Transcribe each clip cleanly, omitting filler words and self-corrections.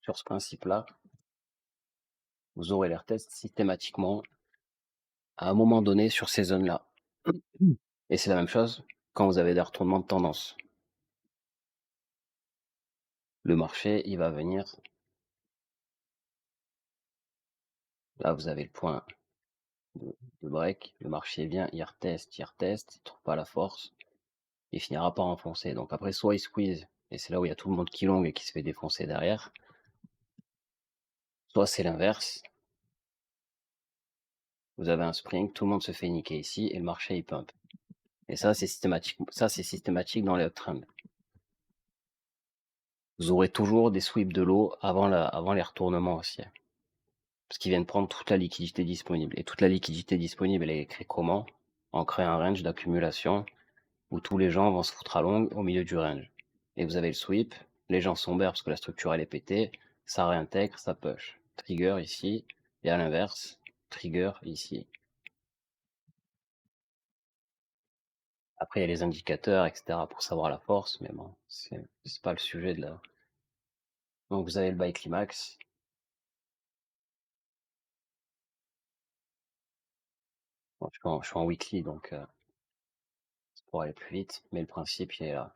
Sur ce principe-là, vous aurez les retests systématiquement à un moment donné sur ces zones-là. Et c'est la même chose quand vous avez des retournements de tendance. Le marché, il va venir, là vous avez le point de break, le marché vient, il trouve pas la force, il finira par enfoncer. Donc après, soit il squeeze, et c'est là où il y a tout le monde qui long et qui se fait défoncer derrière, soit c'est l'inverse, vous avez un spring, tout le monde se fait niquer ici, et le marché il pump. Et ça c'est systématique dans les uptrends. Vous aurez toujours des sweeps de l'eau avant les retournements haussiers. Parce qu'ils viennent prendre toute la liquidité disponible. Et toute la liquidité disponible, elle est créée comment? On crée un range d'accumulation où tous les gens vont se foutre à longue au milieu du range. Et vous avez le sweep, les gens sont bears parce que la structure elle est pétée, ça réintègre, ça push. Trigger ici, et à l'inverse, trigger ici. Après, il y a les indicateurs, etc. pour savoir la force, mais bon, c'est pas le sujet de là. Donc vous avez le buy climax. Bon, je suis en weekly, donc c'est pour aller plus vite, mais le principe il est là.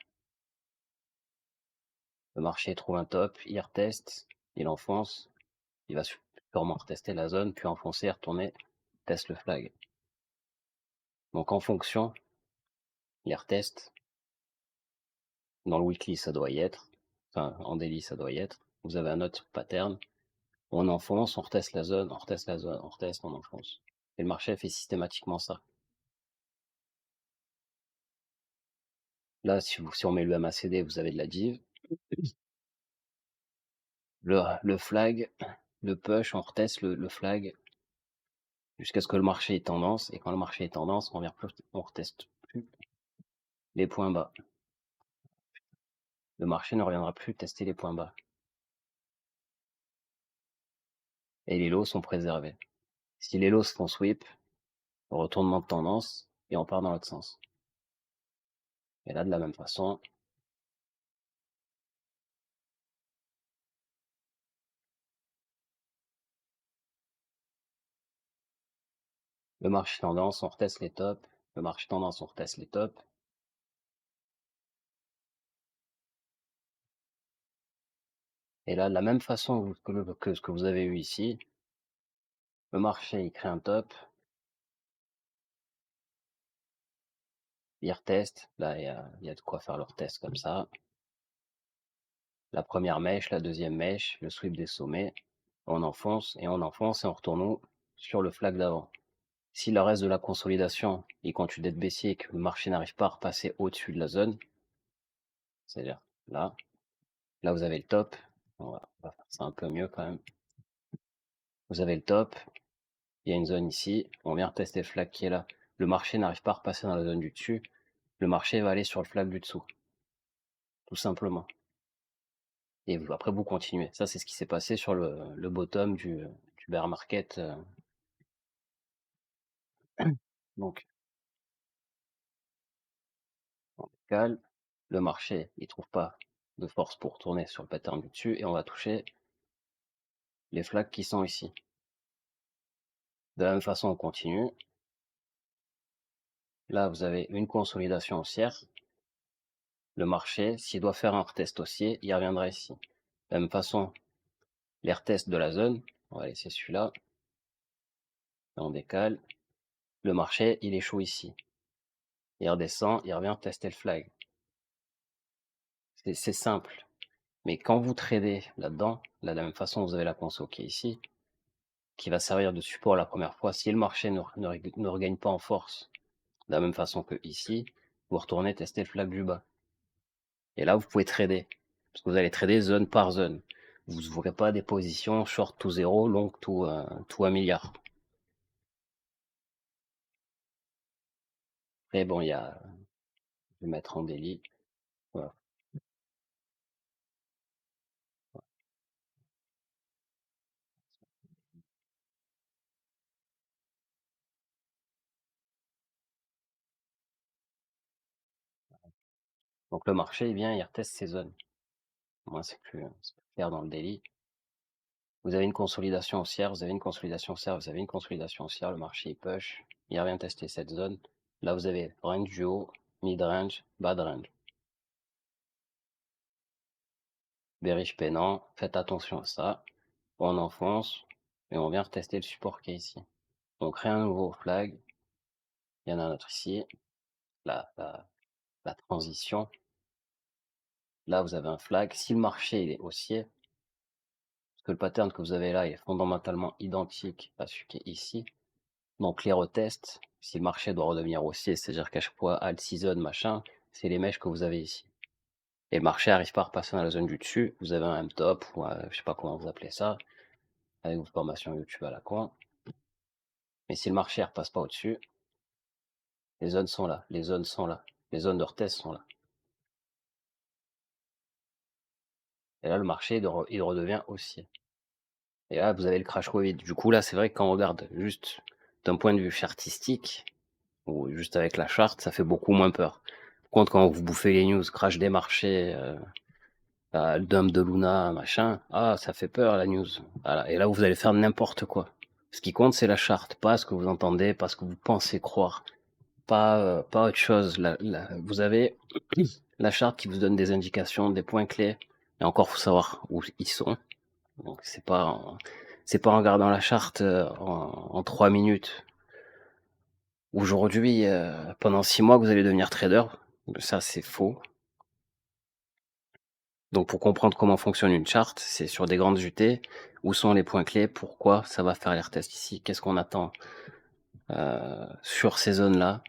Le marché trouve un top, il reteste, il enfonce, il va sûrement retester la zone, puis enfoncer, retourner, teste le flag. Donc en fonction, il reteste. Dans le weekly, ça doit y être. Enfin, en daily, ça doit y être. Vous avez un autre pattern. On enfonce, on reteste la zone, on reteste la zone, on reteste, on enfonce. Et le marché fait systématiquement ça. Là, si on met le MACD, vous avez de la div. Le flag, le push, on reteste le flag jusqu'à ce que le marché ait tendance. Et quand le marché est tendance, on reteste plus les points bas. Le marché ne reviendra plus tester les points bas. Et les lows sont préservés. Si les lows se font sweep, retournement de tendance, et on part dans l'autre sens. Et là, de la même façon, le marché tendance, on reteste les tops. Le marché tendance, on reteste les tops. Et là, de la même façon que ce que vous avez eu ici, le marché, il crée un top. Il reteste. Là, il y a de quoi faire le retest comme ça. La première mèche, la deuxième mèche, le sweep des sommets. On enfonce et on enfonce et on retourne sur le flag d'avant. Si le reste de la consolidation, il continue d'être baissier et que le marché n'arrive pas à repasser au-dessus de la zone, c'est-à-dire là vous avez le top, on va faire ça un peu mieux quand même. Vous avez le top, il y a une zone ici, on vient retester le flag qui est là. Le marché n'arrive pas à repasser dans la zone du dessus, le marché va aller sur le flag du dessous, tout simplement. Et après vous continuez. Ça c'est ce qui s'est passé sur le bottom du bear market. Donc on décale, le marché il trouve pas de force pour tourner sur le pattern du dessus et on va toucher les flags qui sont ici. De la même façon, on continue. Là, vous avez une consolidation haussière. Le marché, s'il doit faire un retest haussier, il reviendra ici. De la même façon, les retests de la zone, on va laisser celui-là, et on décale. Le marché, il échoue ici. Il redescend, il revient tester le flag. C'est simple. Mais quand vous tradez là-dedans, de la même façon, vous avez la conso qui est ici, qui va servir de support la première fois. Si le marché ne regagne pas en force, de la même façon que ici, vous retournez tester le flag du bas. Et là, vous pouvez trader. Parce que vous allez trader zone par zone. Vous n'ouvrez pas des positions short tout 0, long tout 1 milliard. Et bon, je vais mettre en daily. Voilà. Donc le marché, il vient, il reteste ses zones. Moi, c'est plus clair dans le daily. Vous avez une consolidation haussière, vous avez une consolidation haussière, vous avez une consolidation haussière, le marché il push, il revient tester cette zone. Là, vous avez range du haut, mid-range, bas-range. Bearish pennant, faites attention à ça. On enfonce et on vient retester le support qui est ici. On crée un nouveau flag. Il y en a un autre ici. La transition. Là, vous avez un flag. Si le marché il est haussier, parce que le pattern que vous avez là est fondamentalement identique à ce qui est ici, donc les retests, si le marché doit redevenir haussier, c'est-à-dire qu'à chaque fois alt season, machin, c'est les mèches que vous avez ici. Et le marché n'arrive pas à repasser dans la zone du dessus, vous avez un M-top, ou je sais pas comment vous appelez ça, avec vos formations YouTube à la con. Mais si le marché ne repasse pas au-dessus, les zones sont là, les zones sont là, les zones de retest sont là. Et là, le marché, il redevient haussier. Et là, vous avez le crash Covid. Du coup, là, c'est vrai que quand on regarde juste d'un point de vue chartistique, ou juste avec la charte, ça fait beaucoup moins peur. Par contre, quand vous bouffez les news, crash des marchés, le dump de Luna, machin, ah, ça fait peur la news. Voilà. Et là, vous allez faire n'importe quoi. Ce qui compte, c'est la charte, pas ce que vous entendez, pas ce que vous pensez croire, pas autre chose. Vous avez la charte qui vous donne des indications, des points clés, et encore, faut savoir où ils sont. Donc, c'est pas en regardant la charte en 3 minutes. Aujourd'hui, pendant 6 mois, que vous allez devenir trader. Ça, c'est faux. Donc, pour comprendre comment fonctionne une charte, c'est sur des grandes UT. Où sont les points clés? Pourquoi ça va faire les retests ici? Qu'est-ce qu'on attend sur ces zones-là?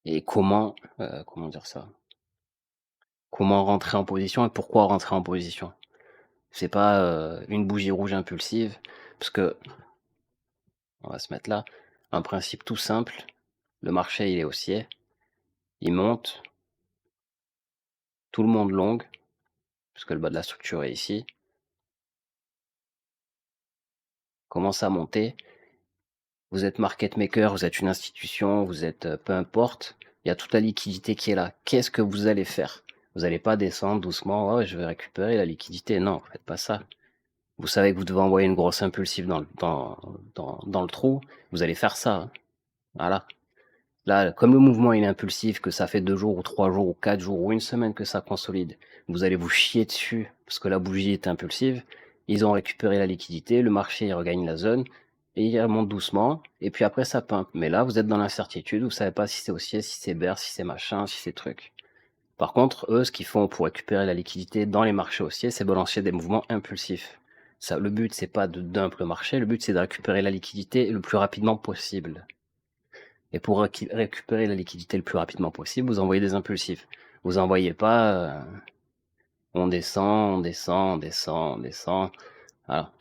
Et comment dire ça? Comment rentrer en position et pourquoi rentrer en position? C'est pas une bougie rouge impulsive, parce que on va se mettre là. Un principe tout simple, le marché il est haussier, il monte, tout le monde long, puisque le bas de la structure est ici, commence à monter. Vous êtes market maker, vous êtes une institution, vous êtes peu importe, il y a toute la liquidité qui est là. Qu'est-ce que vous allez faire? Vous n'allez pas descendre doucement, oh, je vais récupérer la liquidité. Non, faites pas ça. Vous savez que vous devez envoyer une grosse impulsive dans le trou, vous allez faire ça. Hein. Voilà. Là, comme le mouvement il est impulsif, que ça fait 2 jours ou 3 jours ou 4 jours ou une semaine que ça consolide, vous allez vous chier dessus parce que la bougie est impulsive. Ils ont récupéré la liquidité, le marché il regagne la zone et il remonte doucement et puis après ça pump. Mais là, vous êtes dans l'incertitude, vous savez pas si c'est haussier, si c'est bear, si c'est machin, si c'est truc. Par contre, eux, ce qu'ils font pour récupérer la liquidité dans les marchés haussiers, c'est balancer des mouvements impulsifs. Ça, le but, c'est pas de dump le marché, le but, c'est de récupérer la liquidité le plus rapidement possible. Et pour récupérer la liquidité le plus rapidement possible, vous envoyez des impulsifs. Vous envoyez pas on descend, on descend, on descend, on descend. Voilà.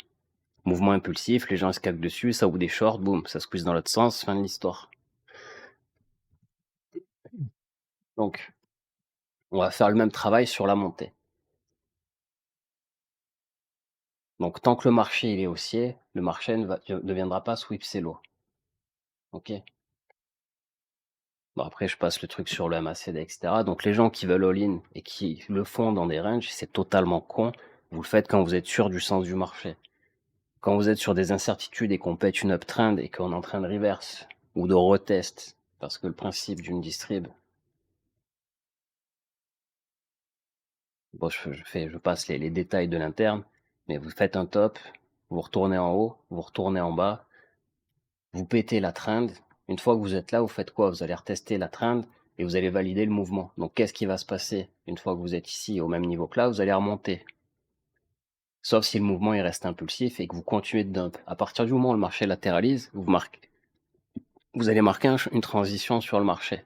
Mouvement impulsif, les gens escapent dessus, ça ouvre des shorts, boum, ça squeeze dans l'autre sens, fin de l'histoire. Donc, on va faire le même travail sur la montée. Donc, tant que le marché il est haussier, le marché ne viendra pas sweep ses lots. Ok. Bon, après, je passe le truc sur le MACD, etc. Donc, les gens qui veulent all-in et qui le font dans des ranges, c'est totalement con. Vous le faites quand vous êtes sûr du sens du marché. Quand vous êtes sur des incertitudes et qu'on pète une uptrend et qu'on est en train de reverse ou de retest, parce que le principe d'une distrib, bon, je passe les détails de l'interne, mais vous faites un top, vous retournez en haut, vous retournez en bas, vous pétez la trend. Une fois que vous êtes là, vous faites quoi? Vous allez retester la trend et vous allez valider le mouvement. Donc, qu'est-ce qui va se passer une fois que vous êtes ici au même niveau que là? Vous allez remonter. Sauf si le mouvement il reste impulsif et que vous continuez de dump. À partir du moment où le marché latéralise, vous allez marquer une transition sur le marché.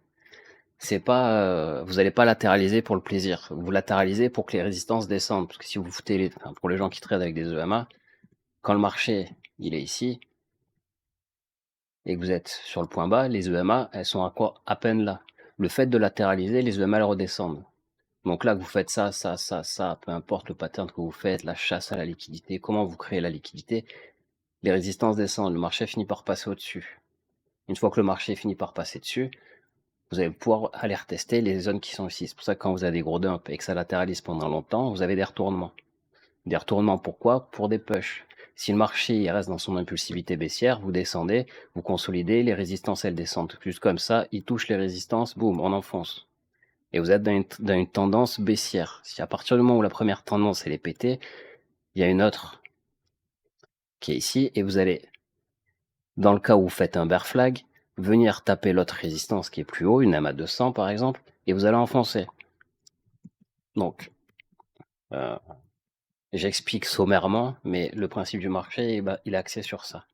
C'est pas, vous allez pas latéraliser pour le plaisir. Vous latéralisez pour que les résistances descendent. Parce que si vous foutez pour les gens qui traitent avec des EMA, quand le marché, il est ici, et que vous êtes sur le point bas, les EMA, elles sont à peine là. Le fait de latéraliser, les EMA, elles redescendent. Donc là, que vous faites ça, peu importe le pattern que vous faites, la chasse à la liquidité, comment vous créez la liquidité, les résistances descendent, le marché finit par passer au-dessus. Une fois que le marché finit par passer dessus, vous allez pouvoir aller retester les zones qui sont ici. C'est pour ça que quand vous avez des gros dumps et que ça latéralise pendant longtemps, vous avez des retournements. Des retournements, pourquoi? Pour des pushs. Si le marché il reste dans son impulsivité baissière, vous descendez, vous consolidez, les résistances elles descendent. Juste comme ça, il touche les résistances, boum, on enfonce. Et vous êtes dans une tendance baissière. Si à partir du moment où la première tendance elle est pétée, il y a une autre qui est ici, et vous allez, dans le cas où vous faites un bear flag, venir taper l'autre résistance qui est plus haut, une EMA 200 par exemple, et vous allez enfoncer. Donc, euh, j'explique sommairement, mais le principe du marché, il est axé sur ça.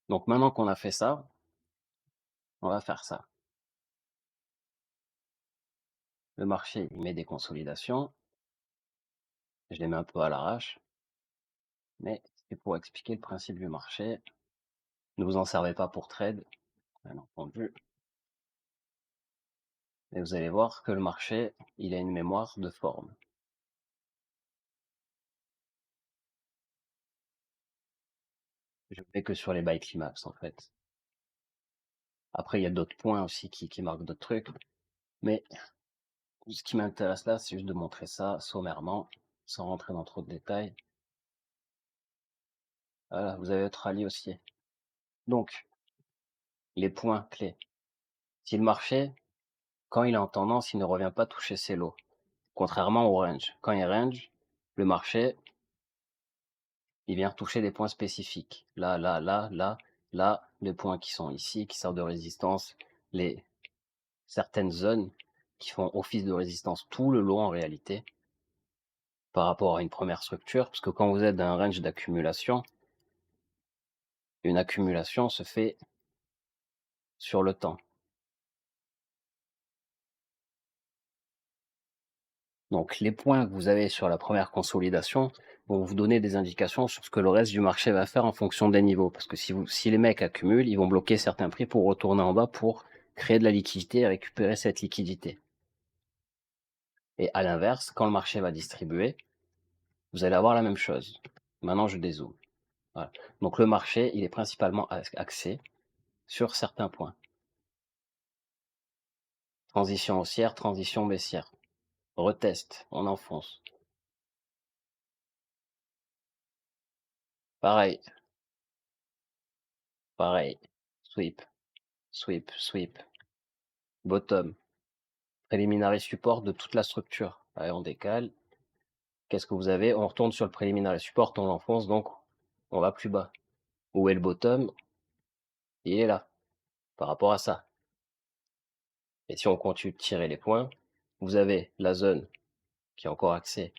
Donc maintenant qu'on a fait ça, on va faire ça. Le marché, il met des consolidations. Je les mets un peu à l'arrache, mais c'est pour expliquer le principe du marché. Ne vous en servez pas pour trade, bien entendu. Mais vous allez voir que le marché, il a une mémoire de forme. Je fais que sur les buy climax en fait. Après, il y a d'autres points aussi qui marquent d'autres trucs. Mais ce qui m'intéresse là, c'est juste de montrer ça sommairement, sans rentrer dans trop de détails. Voilà, vous avez votre rallye haussier. Donc, les points clés. Si le marché, quand il est en tendance, il ne revient pas toucher ses lots. Contrairement au range. Quand il range, le marché, il vient toucher des points spécifiques. Là, là, là, là, là, les points qui sont ici, qui servent de résistance, les certaines zones qui font office de résistance tout le long en réalité, par rapport à une première structure, parce que quand vous êtes dans un range d'accumulation, une accumulation se fait sur le temps. Donc les points que vous avez sur la première consolidation vont vous donner des indications sur ce que le reste du marché va faire en fonction des niveaux. Parce que si les mecs accumulent, ils vont bloquer certains prix pour retourner en bas pour créer de la liquidité et récupérer cette liquidité. Et à l'inverse, quand le marché va distribuer, vous allez avoir la même chose. Maintenant, je dézoome. Voilà. Donc le marché, il est principalement axé sur certains points. Transition haussière, transition baissière. Retest, on enfonce. Pareil, pareil. Sweep, sweep, sweep. Bottom. Preliminary support de toute la structure. Allez, on décale. Qu'est-ce que vous avez? On retourne sur le preliminary support, on enfonce, donc on va plus bas. Où est le bottom? Il est là, par rapport à ça. Et si on continue de tirer les points, vous avez la zone qui est encore axée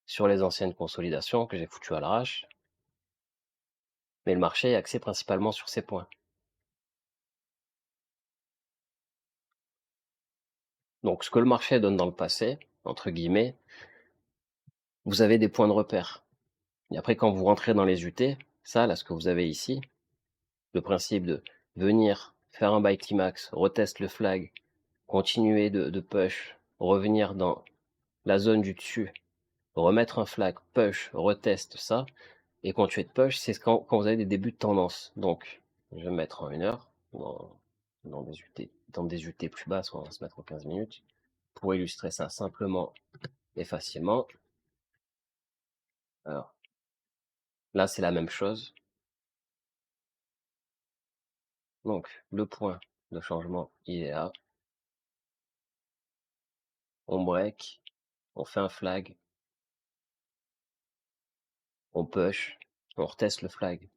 sur les anciennes consolidations que j'ai foutues à l'arrache, mais le marché est axé principalement sur ces points. Donc ce que le marché donne dans le passé, entre guillemets, vous avez des points de repère. Et après, quand vous rentrez dans les UT, ça, là, ce que vous avez ici, le principe de venir faire un buy climax, retest le flag, continuer de push, revenir dans la zone du dessus, remettre un flag, push, retest ça, et continuer de push, c'est quand vous avez des débuts de tendance. Donc, je vais mettre en 1 heure, dans des UT plus basses, on va se mettre en 15 minutes, pour illustrer ça simplement et facilement. Alors, là, c'est la même chose. Donc, le point de changement, il est là. On break, on fait un flag, on push, on reteste le flag.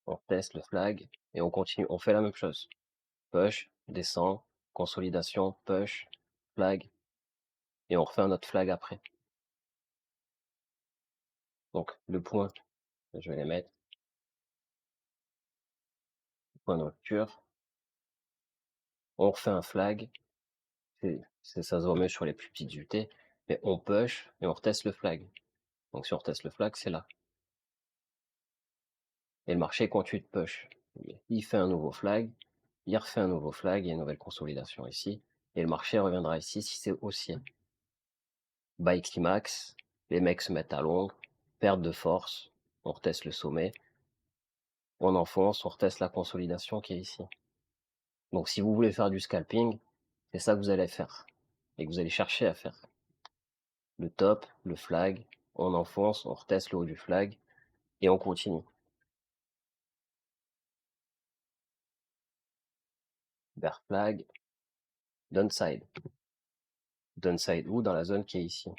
On reteste le flag et on continue, on fait la même chose. Push, descend, consolidation, push, flag, et on refait un autre flag après. Donc le point, je vais les mettre, point de rupture, on refait un flag, ça se remet sur les plus petites UT, mais on push et on reteste le flag. Donc si on reteste le flag, c'est là. Et le marché continue de push. Il fait un nouveau flag, il refait un nouveau flag, il y a une nouvelle consolidation ici, et le marché reviendra ici si c'est haussier. Buy climax, les mecs se mettent à l'ombre, perte de force, on reteste le sommet, on enfonce, on reteste la consolidation qui est ici. Donc si vous voulez faire du scalping, c'est ça que vous allez faire et que vous allez chercher à faire. Le top, le flag, on enfonce, on reteste le haut du flag et on continue. Bear flag, downside. Downside où? Dans la zone qui est ici.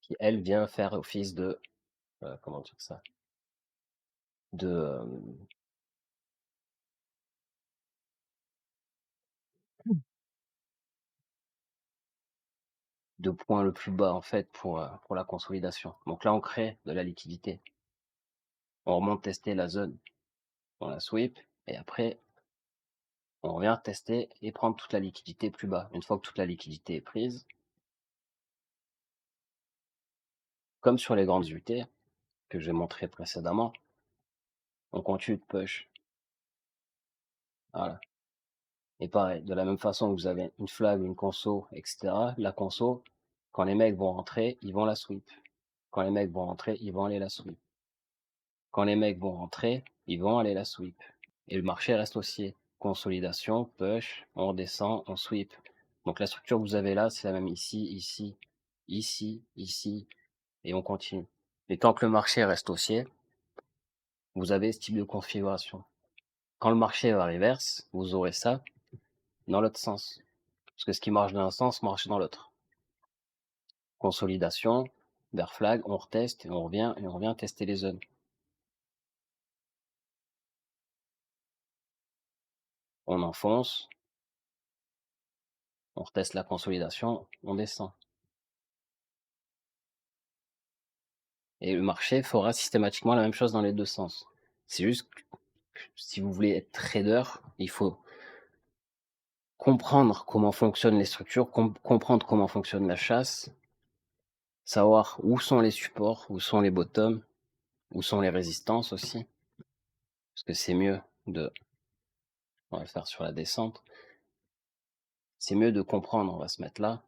Qui elle vient faire office de, comment dire ça? De, de point le plus bas en fait pour la consolidation. Donc là on crée de la liquidité. On remonte tester la zone, on la sweep et après on revient tester et prendre toute la liquidité plus bas. Une fois que toute la liquidité est prise, comme sur les grandes UT que j'ai montré précédemment, on continue de push. Voilà. Et pareil, de la même façon que vous avez une flag, une conso, etc. La conso, quand les mecs vont rentrer, ils vont la sweep. Quand les mecs vont rentrer, ils vont aller la sweep. Quand les mecs vont rentrer, ils vont aller la sweep. Et le marché reste haussier. Consolidation, push, on redescend, on sweep. Donc la structure que vous avez là, c'est la même ici, ici, ici, ici, et on continue. Et tant que le marché reste haussier, vous avez ce type de configuration. Quand le marché va reverse, vous aurez ça dans l'autre sens. Parce que ce qui marche dans un sens marche dans l'autre. Consolidation, bear flag, on reteste, et on revient tester les zones. On enfonce, on reteste la consolidation, on descend. Et le marché fera systématiquement la même chose dans les deux sens. C'est juste que si vous voulez être trader, il faut comprendre comment fonctionnent les structures, comprendre comment fonctionne la chasse, savoir où sont les supports, où sont les bottoms, où sont les résistances aussi. Parce que c'est mieux de, on va le faire sur la descente, c'est mieux de comprendre, on va se mettre là.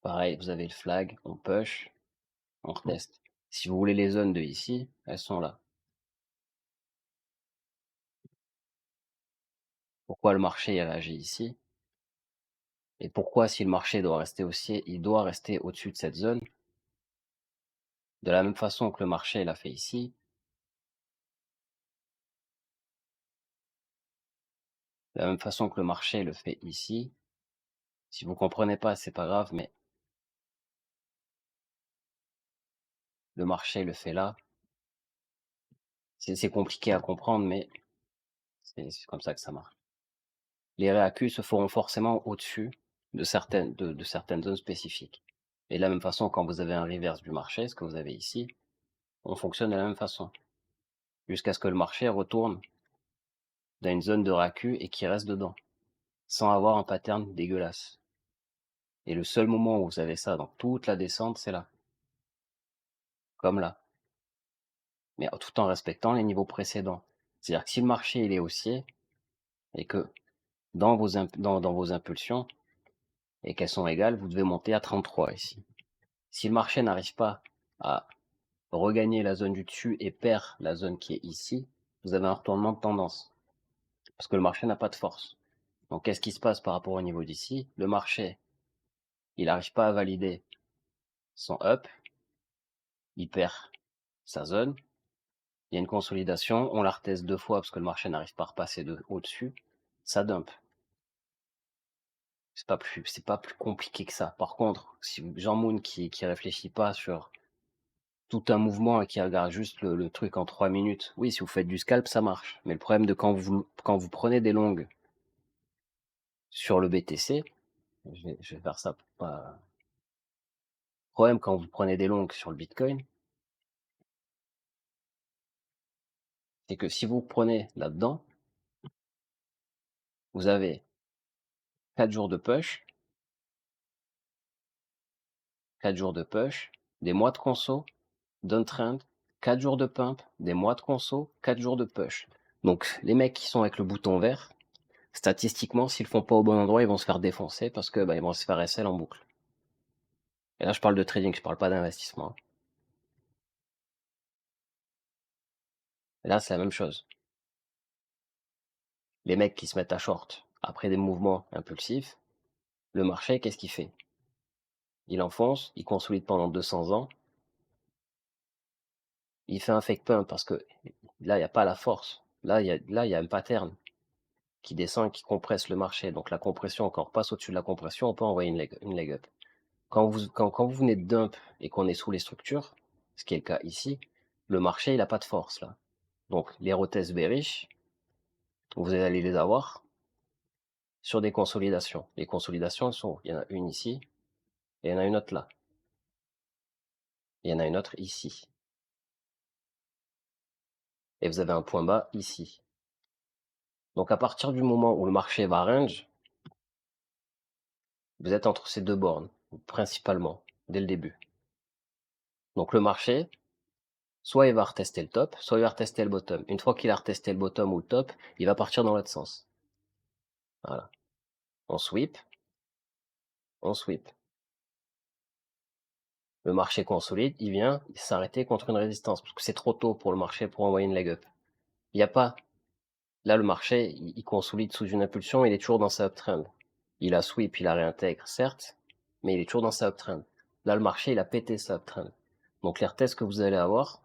Pareil, vous avez le flag, on push, on reteste. Si vous voulez les zones de ici, elles sont là. Pourquoi le marché réagit ici? Et pourquoi, si le marché doit rester haussier, il doit rester au-dessus de cette zone? De la même façon que le marché l'a fait ici, de la même façon que le marché le fait ici. Si vous comprenez pas, c'est pas grave, mais le marché le fait là. C'est compliqué à comprendre, mais c'est comme ça que ça marche. Les réacus se feront forcément au-dessus de certaines zones spécifiques. Et de la même façon, quand vous avez un reverse du marché, ce que vous avez ici, on fonctionne de la même façon. Jusqu'à ce que le marché retourne dans une zone de réacu et qu'il reste dedans, sans avoir un pattern dégueulasse. Et le seul moment où vous avez ça dans toute la descente, c'est là. Comme là. Mais tout en respectant les niveaux précédents. C'est-à-dire que si le marché il est haussier, et que dans vos impulsions, et qu'elles sont égales, vous devez monter à 33 ici. Si le marché n'arrive pas à regagner la zone du dessus et perd la zone qui est ici, vous avez un retournement de tendance. Parce que le marché n'a pas de force. Donc qu'est-ce qui se passe par rapport au niveau d'ici? Le marché, il n'arrive pas à valider son up, il perd sa zone, il y a une consolidation, on la reteste deux fois parce que le marché n'arrive pas à repasser au-dessus, ça dump. C'est pas plus compliqué que ça. Par contre, si Jean Moon qui réfléchit pas sur tout un mouvement et qui regarde juste le truc en 3 minutes, oui, si vous faites du scalp, ça marche. Mais le problème de quand vous prenez des longues sur le BTC, je vais faire ça pour pas. Le problème quand vous prenez des longues sur le Bitcoin, c'est que si vous prenez là-dedans, vous avez 4 jours de push, 4 jours de push, des mois de conso, downtrend, 4 jours de pump, des mois de conso, 4 jours de push. Donc les mecs qui sont avec le bouton vert, statistiquement, s'ils le font pas au bon endroit, ils vont se faire défoncer parce que ils vont se faire SL en boucle. Et là, je parle de trading, je parle pas d'investissement. Et là, c'est la même chose. Les mecs qui se mettent à short après des mouvements impulsifs, le marché, qu'est-ce qu'il fait? Il enfonce, il consolide pendant 200 ans, il fait un fake pump parce que là, il y a pas la force. Là, il y a un pattern qui descend et qui compresse le marché. Donc la compression, quand on repasse au-dessus de la compression, on peut envoyer une leg up. Quand vous venez de dump et qu'on est sous les structures, ce qui est le cas ici, le marché, il a pas de force là. Donc les rotations bearish, vous allez les avoir sur des consolidations. Les consolidations, elles sont il y en a une ici et il y en a une autre là. Il y en a une autre ici et vous avez un point bas ici. Donc à partir du moment où le marché va range, vous êtes entre ces 2 bornes, principalement, dès le début. Donc le marché, soit il va retester le top, soit il va retester le bottom. Une fois qu'il a retesté le bottom ou le top, il va partir dans l'autre sens. Voilà. On sweep, on sweep. Le marché consolide, il vient s'arrêter contre une résistance, parce que c'est trop tôt pour le marché pour envoyer une leg up. Il y a pas là, le marché, il consolide sous une impulsion, il est toujours dans sa uptrend. Il a sweep, il la réintègre, certes, mais il est toujours dans sa uptrend. Là, le marché, il a pété sa uptrend. Donc les retests que vous allez avoir,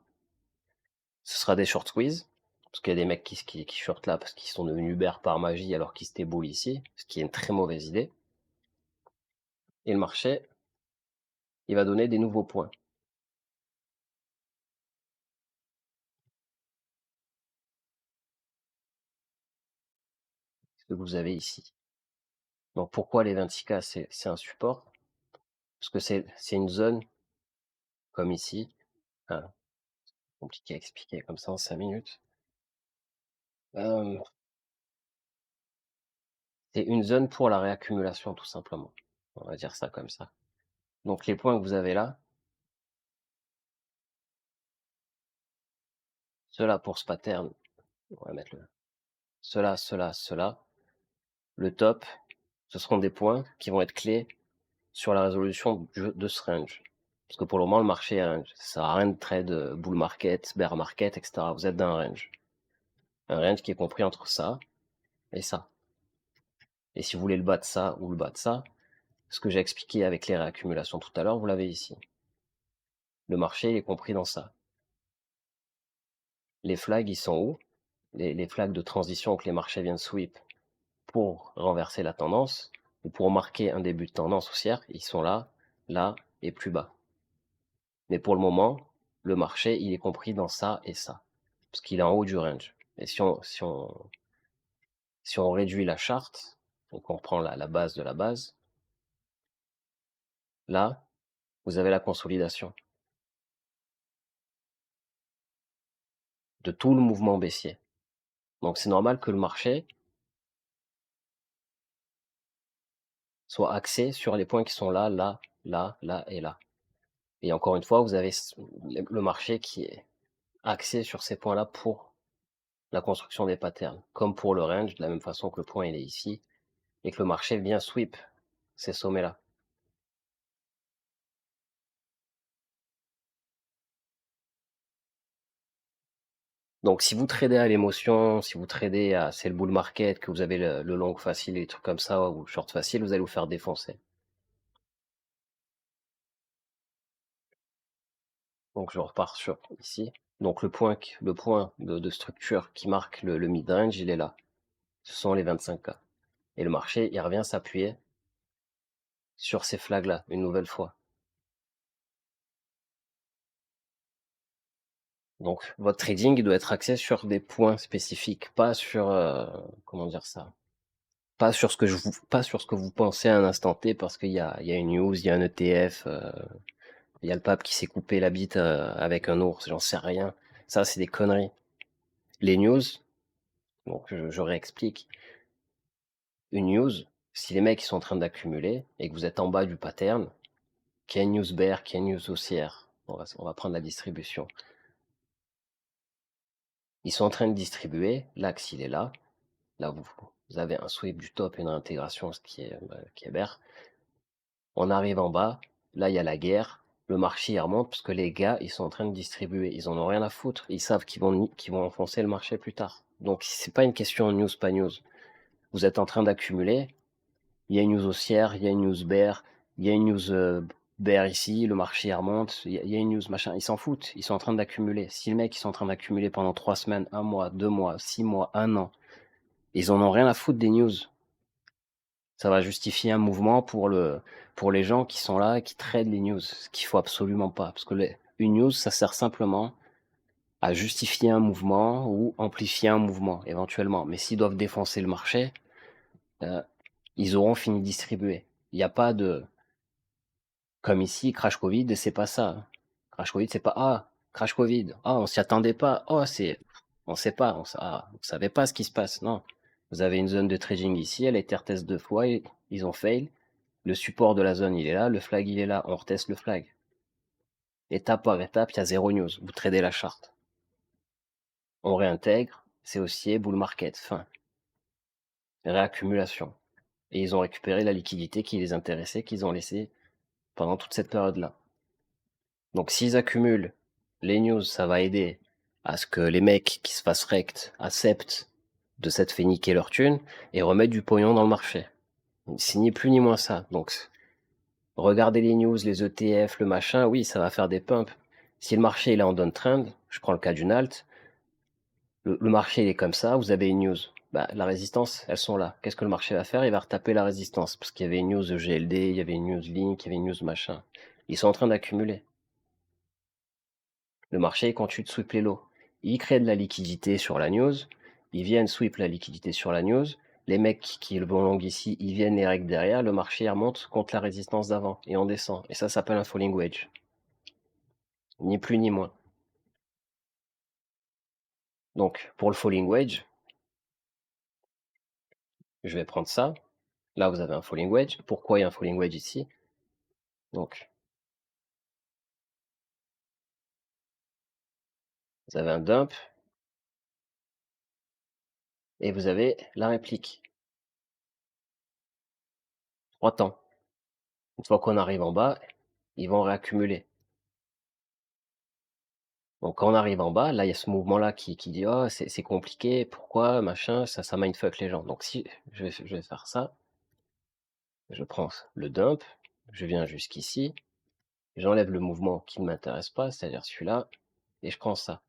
ce sera des short squeeze, parce qu'il y a des mecs qui short là parce qu'ils sont devenus bear par magie alors qu'ils étaient bull ici, ce qui est une très mauvaise idée. Et le marché, il va donner des nouveaux points. Ce que vous avez ici. Donc pourquoi les 26K, c'est un support? Parce que c'est une zone, comme ici, ah, compliqué à expliquer comme ça en 5 minutes. C'est une zone pour la réaccumulation, tout simplement. On va dire ça comme ça. Donc les points que vous avez là, ceux-là pour ce pattern, on va mettre ceux-là, ceux-là, ceux-là, le top, ce seront des points qui vont être clés sur la résolution de ce range. Parce que pour le moment, le marché est range. Ça sert à rien de trade bull market, bear market, etc. Vous êtes dans un range. Un range qui est compris entre ça et ça. Et si vous voulez le bas de ça ou le bas de ça, ce que j'ai expliqué avec les réaccumulations tout à l'heure, vous l'avez ici. Le marché il est compris dans ça. Les flags, ils sont où? Les flags de transition que les marchés viennent sweep pour renverser la tendance, ou pour marquer un début de tendance haussière, ils sont là, là et plus bas. Mais pour le moment, le marché, il est compris dans ça et ça, parce qu'il est en haut du range. Et si on réduit la charte, donc on reprend la base de la base, là, vous avez la consolidation de tout le mouvement baissier. Donc c'est normal que le marché soit axé sur les points qui sont là, là, là, là et là. Et encore une fois, vous avez le marché qui est axé sur ces points-là pour la construction des patterns, comme pour le range, de la même façon que le point il est ici, et que le marché vient sweep ces sommets-là. Donc si vous tradez à l'émotion, si vous tradez à c'est le bull market, que vous avez le long facile et des trucs comme ça, ou le short facile, vous allez vous faire défoncer. Donc je repars sur ici. Donc le point de structure qui marque le mid-range, il est là. Ce sont les 25K. Et le marché, il revient s'appuyer sur ces flags-là, une nouvelle fois. Donc votre trading, il doit être axé sur des points spécifiques, pas sur, comment dire ça? Pas sur ce que vous pensez à un instant T parce qu'il y a une news, il y a un ETF, il y a le pape qui s'est coupé la bite, avec un ours, j'en sais rien. Ça, c'est des conneries. Les news, donc je réexplique. Une news, si les mecs ils sont en train d'accumuler et que vous êtes en bas du pattern, qu'il y a une news bear, qu'il y a une news haussière, on va prendre la distribution. Ils sont en train de distribuer, l'axe il est là, là vous avez un sweep du top et une réintégration, ce qui est bear. On arrive en bas, là il y a la guerre, le marché il remonte parce que les gars, ils sont en train de distribuer. Ils en ont rien à foutre. Ils savent qu'ils vont enfoncer le marché plus tard. Donc c'est pas une question de news, pas news. Vous êtes en train d'accumuler. Il y a une news haussière, il y a une news bear, il y a une news bear ici, le marché il remonte, il y a une news machin. Ils s'en foutent. Ils sont en train d'accumuler. Si le mec, ils sont en train d'accumuler pendant 3 semaines, 1 mois, 2 mois, 6 mois, 1 an, ils en ont rien à foutre des news. Ça va justifier un mouvement pour les gens qui sont là et qui tradent les news, ce qu'il faut absolument pas. Parce que une news, ça sert simplement à justifier un mouvement ou amplifier un mouvement, éventuellement. Mais s'ils doivent défoncer le marché, euh, ils auront fini de distribuer. Il n'y a pas de... Comme ici, crash Covid, c'est pas ça. Crash Covid, c'est pas crash Covid. On s'y attendait pas. On sait pas. On savait pas ce qui se passe. Non. Vous avez une zone de trading ici, elle a été retest 2 fois, ils ont fail. Le support de la zone, il est là, le flag, il est là, on reteste le flag. Étape par étape, il y a zéro news. Vous tradez la charte. On réintègre, c'est haussier, bull market, fin. Réaccumulation. Et ils ont récupéré la liquidité qui les intéressait, qu'ils ont laissé pendant toute cette période-là. Donc s'ils accumulent les news, ça va aider à ce que les mecs qui se fassent rect acceptent de s'être fait niquer leur thune et remettent du pognon dans le marché. C'est ni plus ni moins ça. Donc regardez les news, les ETF, le machin, oui, ça va faire des pumps. Si le marché il est en downtrend, je prends le cas du NALT, le marché il est comme ça, vous avez une news. Bah, la résistance, elles sont là. Qu'est-ce que le marché va faire? Il va retaper la résistance. Parce qu'il y avait une news GLD, il y avait une news Link, il y avait une news machin. Ils sont en train d'accumuler. Le marché il continue de sweep les lots. Ils créent de la liquidité sur la news. Ils viennent sweep la liquidité sur la news. Les mecs qui le vont long ici, ils viennent les règles derrière. Le marché il remonte contre la résistance d'avant. Et on descend. Et ça s'appelle un falling wedge. Ni plus ni moins. Donc, pour le falling wedge, je vais prendre ça. Là, vous avez un falling wedge. Pourquoi il y a un falling wedge ici? Donc, vous avez un dump et vous avez la réplique. 3 temps. Une fois qu'on arrive en bas, ils vont réaccumuler. Donc, quand on arrive en bas, là, il y a ce mouvement-là qui dit, oh, c'est compliqué, pourquoi, machin, ça mindfuck les gens. Donc, si je vais faire ça, je prends le dump, je viens jusqu'ici, j'enlève le mouvement qui ne m'intéresse pas, c'est-à-dire celui-là, et je prends ça.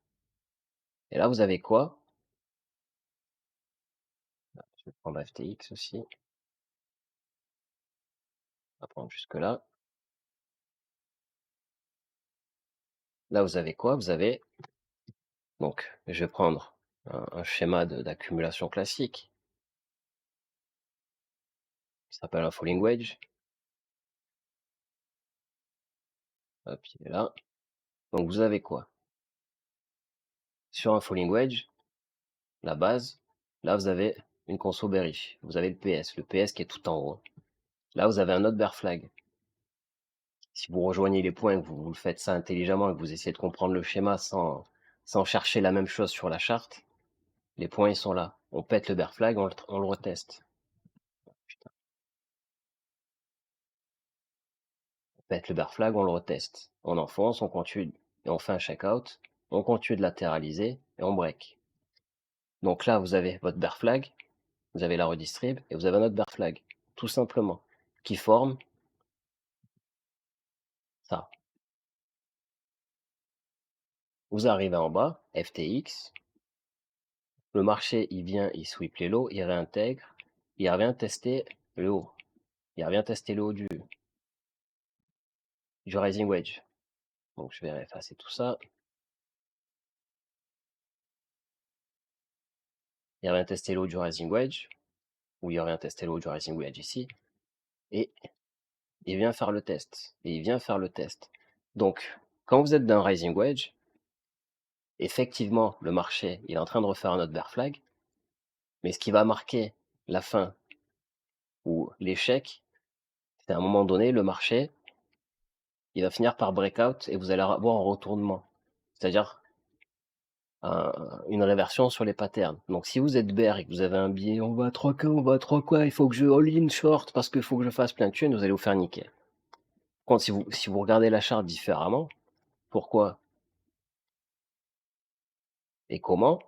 Et là, vous avez quoi? Je vais prendre FTX aussi. On va prendre jusque là. Là, vous avez quoi? Vous avez, donc, je vais prendre un schéma d'accumulation classique, qui s'appelle un falling wedge. Hop, il est là. Donc, vous avez quoi? Sur un falling wedge, la base, là, vous avez une conso bearish. Vous avez le PS qui est tout en haut. Là, vous avez un autre bear flag. Si vous rejoignez les points, que vous le faites ça intelligemment et que vous essayez de comprendre le schéma sans chercher la même chose sur la charte, les points, ils sont là. On pète le bear flag, on le reteste. Pète le bear flag, on le reteste. On enfonce, on continue, et on fait un checkout, on continue de latéraliser, et on break. Donc là, vous avez votre bear flag, vous avez la redistrib, et vous avez un autre bear flag, tout simplement, qui forme ça. Vous arrivez en bas, FTX, le marché, il vient, il sweep les lots, il réintègre, il revient tester le haut. Il revient tester le haut du rising wedge. Donc je vais effacer tout ça. Il revient tester le haut du rising wedge, ou il revient tester le haut du rising wedge ici, et il vient faire le test. Et il vient faire le test. Donc, quand vous êtes dans un rising wedge, effectivement, le marché il est en train de refaire un autre bear flag, mais ce qui va marquer la fin ou l'échec, c'est à un moment donné, le marché, il va finir par breakout et vous allez avoir un retournement. C'est-à-dire une réversion sur les patterns. Donc si vous êtes bear et que vous avez un billet, on va à 3K, on va à 3K, il faut que je all-in short parce qu'il faut que je fasse plein de thunes, vous allez vous faire niquer. Quand si vous regardez la charte différemment, pourquoi et comment,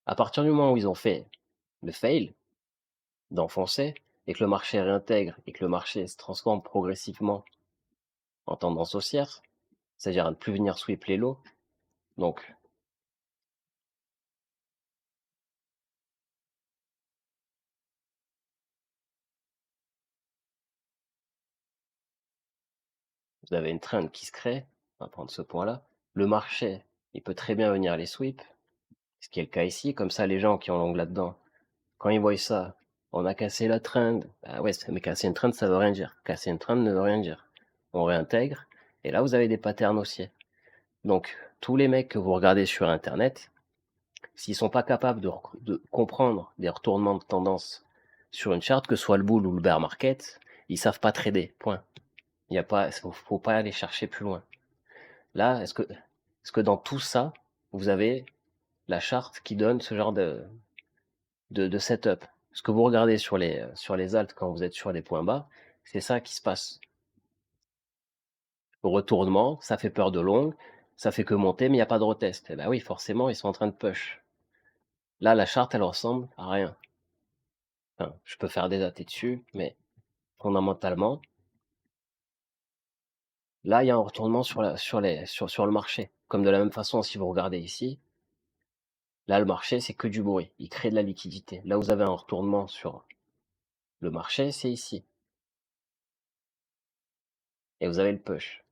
à partir du moment où ils ont fait le fail d'enfoncer et que le marché réintègre et que le marché se transforme progressivement en tendance haussière, c'est-à-dire à ne plus venir sweep les lows, donc vous avez une trend qui se crée, on va prendre ce point-là. Le marché, il peut très bien venir les sweep, ce qui est le cas ici, comme ça les gens qui ont l'ongle là-dedans, quand ils voient ça, on a cassé la trend. Ah ouais, mais casser une trend, ça veut rien dire. Casser une trend ne veut rien dire. On réintègre, et là vous avez des patterns haussiers. Donc tous les mecs que vous regardez sur Internet, s'ils sont pas capables de comprendre des retournements de tendance sur une charte, que ce soit le bull ou le bear market, ils savent pas trader. Point. Il y a pas, faut pas aller chercher plus loin. Là, est-ce que dans tout ça, vous avez la charte qui donne ce genre de setup? Ce que vous regardez sur les alts quand vous êtes sur les points bas, c'est ça qui se passe. Au retournement, ça fait peur de long, ça fait que monter, mais il n'y a pas de retest. Et ben oui, forcément, ils sont en train de push. Là, la charte, elle ressemble à rien. Enfin, je peux faire des datés dessus, mais fondamentalement, là, il y a un retournement sur le marché. Comme de la même façon, si vous regardez ici, là, le marché, c'est que du bruit. Il crée de la liquidité. Là, vous avez un retournement sur le marché, c'est ici. Et vous avez le push.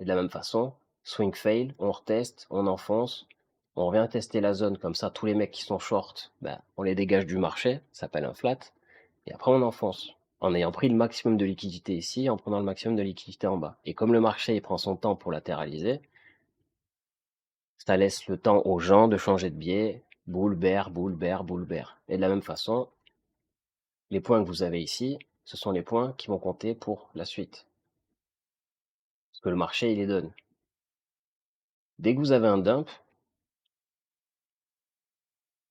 Et de la même façon, swing fail, on reteste, on enfonce, on revient tester la zone, comme ça tous les mecs qui sont short, ben, on les dégage du marché, ça s'appelle un flat, et après on enfonce, en ayant pris le maximum de liquidité ici, en prenant le maximum de liquidité en bas. Et comme le marché il prend son temps pour latéraliser, ça laisse le temps aux gens de changer de biais, bull, bear, bull, bear, bull, bear. Et de la même façon, les points que vous avez ici, ce sont les points qui vont compter pour la suite. Parce que le marché, il les donne. Dès que vous avez un dump,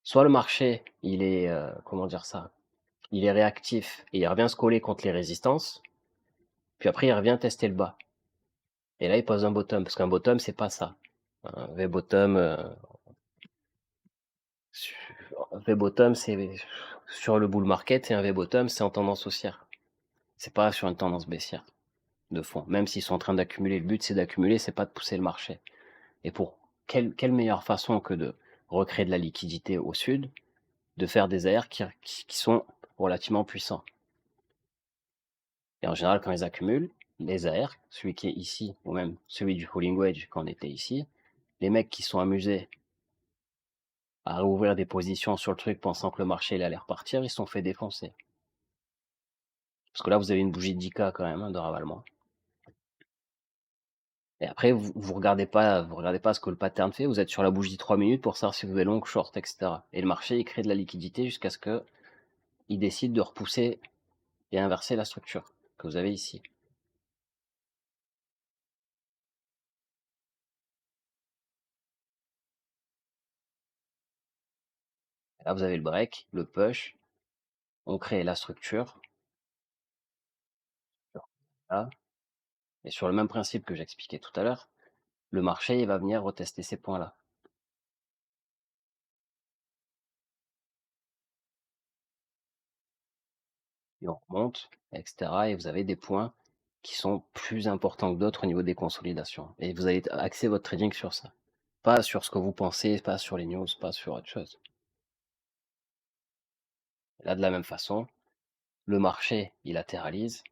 soit le marché, il est, comment dire ça? Il est réactif et il revient se coller contre les résistances, puis après il revient tester le bas. Et là, il pose un bottom, parce qu'un bottom, c'est pas ça. Un V-bottom, V-bottom, c'est sur le bull market, et un V-bottom, c'est en tendance haussière. C'est pas sur une tendance baissière de fond. Même s'ils sont en train d'accumuler, le but c'est d'accumuler, c'est pas de pousser le marché. Et pour quelle meilleure façon que de recréer de la liquidité au sud, de faire des AR qui sont relativement puissants. Et en général, quand ils accumulent, les AR, celui qui est ici, ou même celui du falling wedge quand on était ici, les mecs qui sont amusés à ouvrir des positions sur le truc pensant que le marché il allait repartir, ils se sont fait défoncer. Parce que là, vous avez une bougie de 10K quand même, hein, de ravalement. Et après, vous regardez pas ce que le pattern fait, vous êtes sur la bougie 3 minutes pour savoir si vous êtes long, short, etc. Et le marché, il crée de la liquidité jusqu'à ce qu'il décide de repousser et inverser la structure que vous avez ici. Là, vous avez le break, le push, on crée la structure, là, et sur le même principe que j'expliquais tout à l'heure, le marché, il va venir retester ces points-là. Et on remonte, etc. Et vous avez des points qui sont plus importants que d'autres au niveau des consolidations. Et vous allez axer votre trading sur ça. Pas sur ce que vous pensez, pas sur les news, pas sur autre chose. Là, de la même façon, le marché, il latéralise,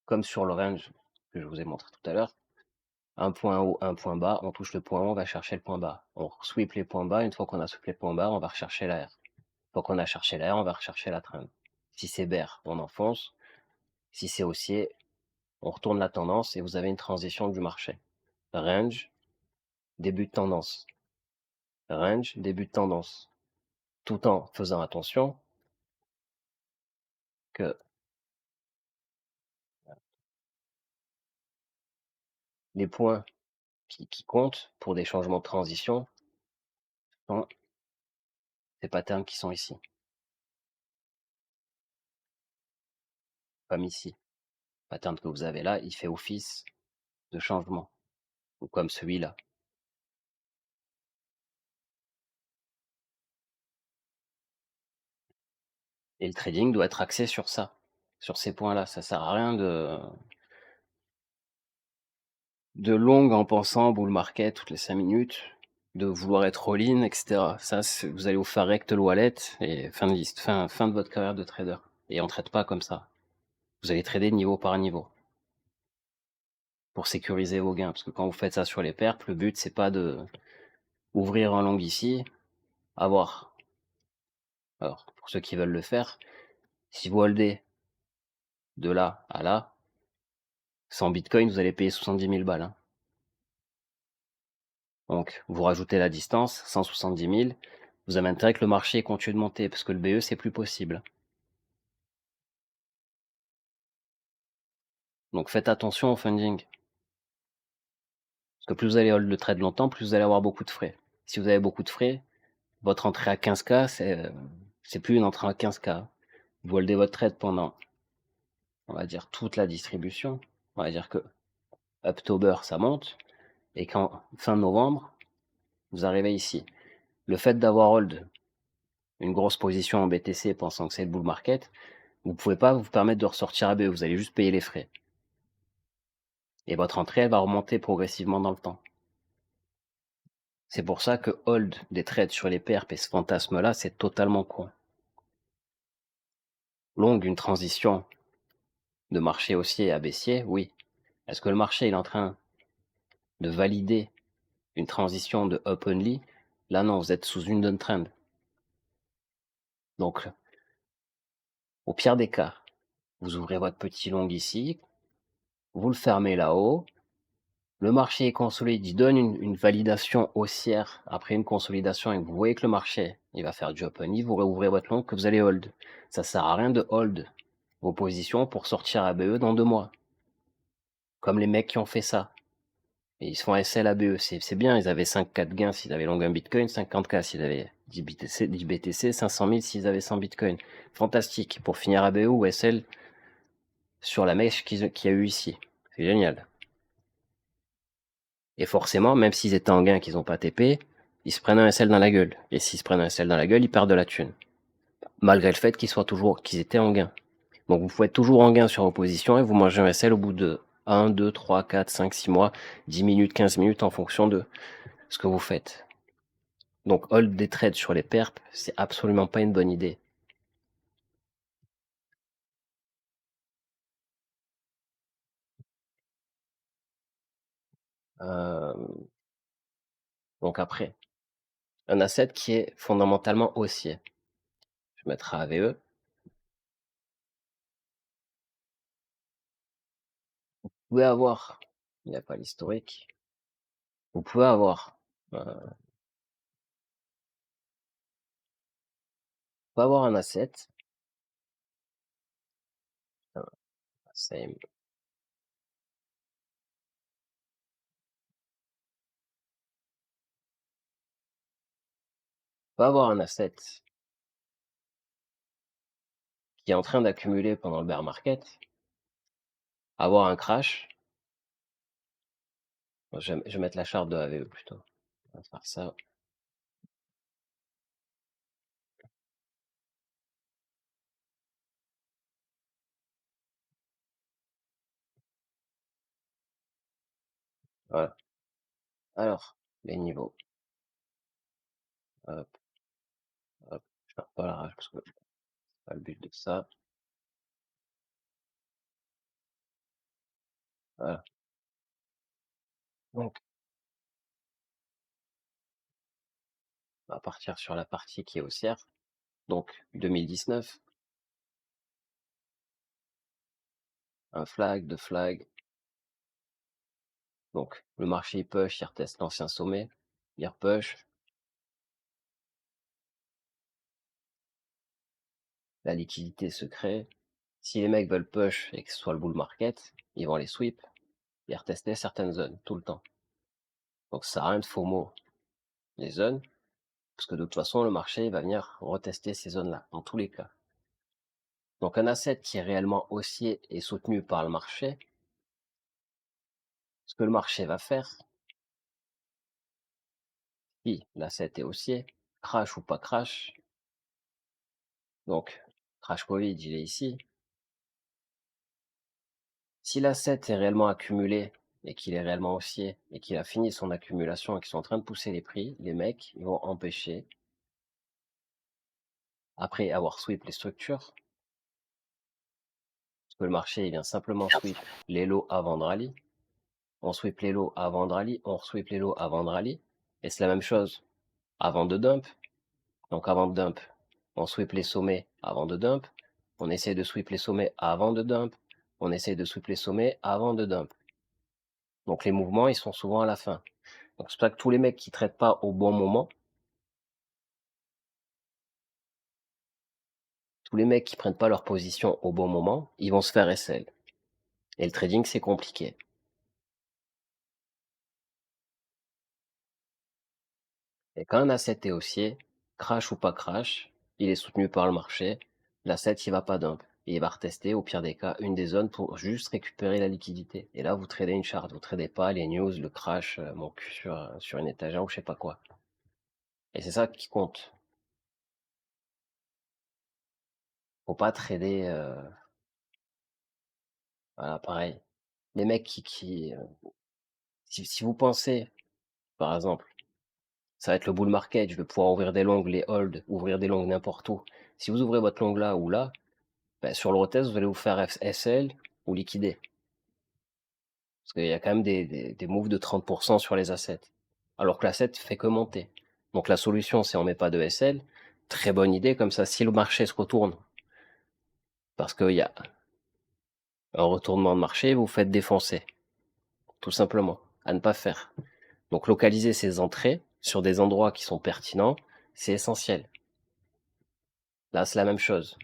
comme sur le range que je vous ai montré tout à l'heure. Un point haut, un point bas, on touche le point haut, on va chercher le point bas. On sweep les points bas, une fois qu'on a sweep les points bas, on va rechercher la R. Une fois qu'on a cherché la R, on va rechercher la trend. Si c'est bear, on enfonce. Si c'est haussier, on retourne la tendance et vous avez une transition du marché. Range, début de tendance. Range, début de tendance. Tout en faisant attention que les points qui comptent pour des changements de transition sont ces patterns qui sont ici, comme ici. pattern que vous avez là, il fait office de changement, ou comme celui-là. Et le trading doit être axé sur ça, sur ces points-là. Ça sert à rien de long en pensant bull market toutes les 5 minutes, de vouloir être all-in, et cetera. Ça, vous allez vous faire rectal wallet et fin de liste, fin de votre carrière de trader. Et on trade pas comme ça. Vous allez trader niveau par niveau pour sécuriser vos gains. Parce que quand vous faites ça sur les pertes, le but, c'est pas de ouvrir un long ici, avoir. Alors, pour ceux qui veulent le faire, si vous holdez de là à là, sans bitcoin, vous allez payer 70 000 balles. Hein. Donc, vous rajoutez la distance, 170 000, vous avez intérêt que le marché continue de monter, parce que le BE, c'est plus possible. Donc, faites attention au funding. Parce que plus vous allez hold le trade longtemps, plus vous allez avoir beaucoup de frais. Si vous avez beaucoup de frais, votre entrée à 15K, c'est plus une entrée à 15K. Vous holdez votre trade pendant, on va dire, toute la distribution. On va dire que October, ça monte, et quand fin novembre, vous arrivez ici. Le fait d'avoir hold une grosse position en BTC pensant que c'est le bull market, vous ne pouvez pas vous permettre de ressortir à BE, vous allez juste payer les frais. Et votre entrée, elle va remonter progressivement dans le temps. C'est pour ça que hold des trades sur les perps et ce fantasme-là, c'est totalement con. Longue, une transition de marché haussier à baissier, oui. Est-ce que le marché est en train de valider une transition de up only? Là, non, vous êtes sous une downtrend. Donc, au pire des cas, vous ouvrez votre petit long ici, vous le fermez là-haut, le marché est consolide, il donne une validation haussière après une consolidation et vous voyez que le marché, il va faire du up only, vous réouvrez votre long que vous allez hold. Ça sert à rien de hold vos positions pour sortir à BE dans 2 mois. Comme les mecs qui ont fait ça. Et ils se font SL à BE. C'est bien, ils avaient 5K de gains s'ils avaient long un Bitcoin, 50K s'ils avaient 10 BTC, 500 000 s'ils avaient 100 Bitcoin. Fantastique. Pour finir à BE ou SL sur la mèche qu'il y a eu ici. C'est génial. Et forcément, même s'ils étaient en gain qu'ils n'ont pas TP, ils se prennent un SL dans la gueule. Et s'ils se prennent un SL dans la gueule, ils perdent de la thune. Malgré le fait qu'ils étaient en gain. Donc vous pouvez être toujours en gain sur vos positions et vous mangez un SL au bout de 1, 2, 3, 4, 5, 6 mois, 10 minutes, 15 minutes en fonction de ce que vous faites. Donc hold des trades sur les perps, c'est absolument pas une bonne idée. Euh, donc après, un asset qui est fondamentalement haussier. Je mettrai AVE. Vous pouvez avoir, il n'y a pas l'historique, vous pouvez avoir, un asset, same, peut avoir un asset qui est en train d'accumuler pendant le bear market, avoir un crash. Je vais mettre la charte de AVE plutôt. On va faire ça. Voilà. Alors, les niveaux. Hop, hop. Je perds pas la rage parce que c'est pas le but de ça. Voilà. Donc, on va partir sur la partie qui est haussière. Donc, 2019, un flag, deux flags. Donc, le marché il push, il reteste l'ancien sommet, il repush. La liquidité se crée. Si les mecs veulent push et que ce soit le bull market, ils vont les sweep et retester certaines zones tout le temps. Donc, ça sert à rien de FOMO les zones, parce que de toute façon, le marché va venir retester ces zones-là, dans tous les cas. Donc un asset qui est réellement haussier et soutenu par le marché, ce que le marché va faire, si l'asset est haussier, crash ou pas crash, donc crash Covid, il est ici. Si l'asset est réellement accumulé et qu'il est réellement haussier et qu'il a fini son accumulation et qu'ils sont en train de pousser les prix, les mecs, ils vont empêcher, après avoir sweep les structures, parce que le marché, il vient simplement sweep les lots avant de rallye. On sweep les lots avant de rallye, on sweep les lots avant de rallye. Et c'est la même chose avant de dump. Donc avant de dump, on sweep les sommets avant de dump. On essaie de sweep les sommets avant de dump. On essaie de sweep les sommets avant de dump. Donc les mouvements, ils sont souvent à la fin. Donc c'est pour ça que tous les mecs qui traitent pas au bon moment, tous les mecs qui prennent pas leur position au bon moment, ils vont se faire SL. Et le trading, c'est compliqué. Et quand un asset est haussier, crash ou pas crash, il est soutenu par le marché, l'asset il va pas dump. Et il va retester au pire des cas une des zones pour juste récupérer la liquidité. Et là vous tradez une charte, vous tradez pas les news, le crash, mon cul sur une étagère ou je sais pas quoi. Et c'est ça qui compte. Faut pas trader, voilà pareil. Les mecs si vous pensez, par exemple, ça va être le bull market, je vais pouvoir ouvrir des longues, les hold, ouvrir des longues n'importe où. Si vous ouvrez votre longue là ou là, bah, sur le retest, vous allez vous faire SL ou liquider. Parce qu'il y a quand même des moves de 30% sur les assets. Alors que l'asset fait que monter. Donc la solution, c'est on met pas de SL. Très bonne idée, comme ça, si le marché se retourne, parce qu'il y a un retournement de marché, vous faites défoncer. Tout simplement. À ne pas faire. Donc localiser ces entrées sur des endroits qui sont pertinents, c'est essentiel. Là, c'est la même chose.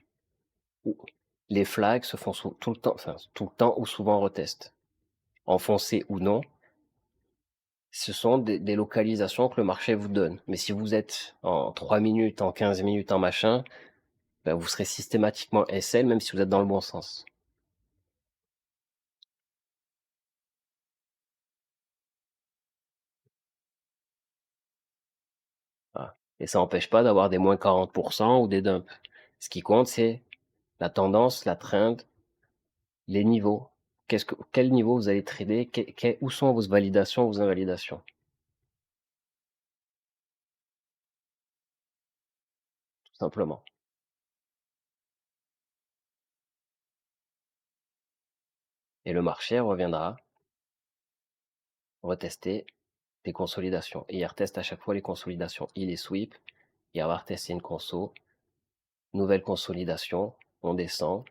Les flags se font tout le temps, enfin, tout le temps ou souvent en retest. Enfoncés ou non, ce sont des localisations que le marché vous donne. Mais si vous êtes en 3 minutes, en 15 minutes, en machin, ben vous serez systématiquement SL, même si vous êtes dans le bon sens. Voilà. Et ça n'empêche pas d'avoir des moins 40% ou des dumps. Ce qui compte, c'est la tendance, la trend, les niveaux. Quel niveau vous allez trader, où sont vos validations, vos invalidations, tout simplement. Et le marché reviendra retester les consolidations. Et il reteste à chaque fois les consolidations. Il les sweep, il va retester une conso, nouvelle consolidation, on descend,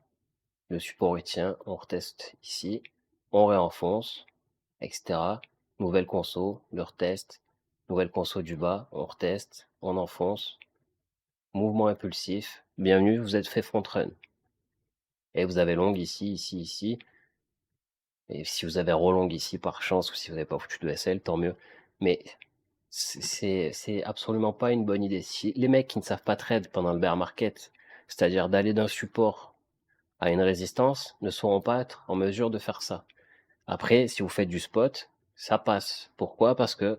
le support est tient, on reteste ici, on réenfonce, etc. Nouvelle conso, le retest, nouvelle conso du bas, on reteste, on enfonce, mouvement impulsif, bienvenue, vous êtes fait front run. Et vous avez long ici, ici, ici. Et si vous avez relong ici par chance, ou si vous n'avez pas foutu de SL, tant mieux. Mais c'est absolument pas une bonne idée. Si les mecs qui ne savent pas trade pendant le bear market, c'est-à-dire d'aller d'un support à une résistance, ne sauront pas être en mesure de faire ça. Après, si vous faites du spot, ça passe. Pourquoi? Parce que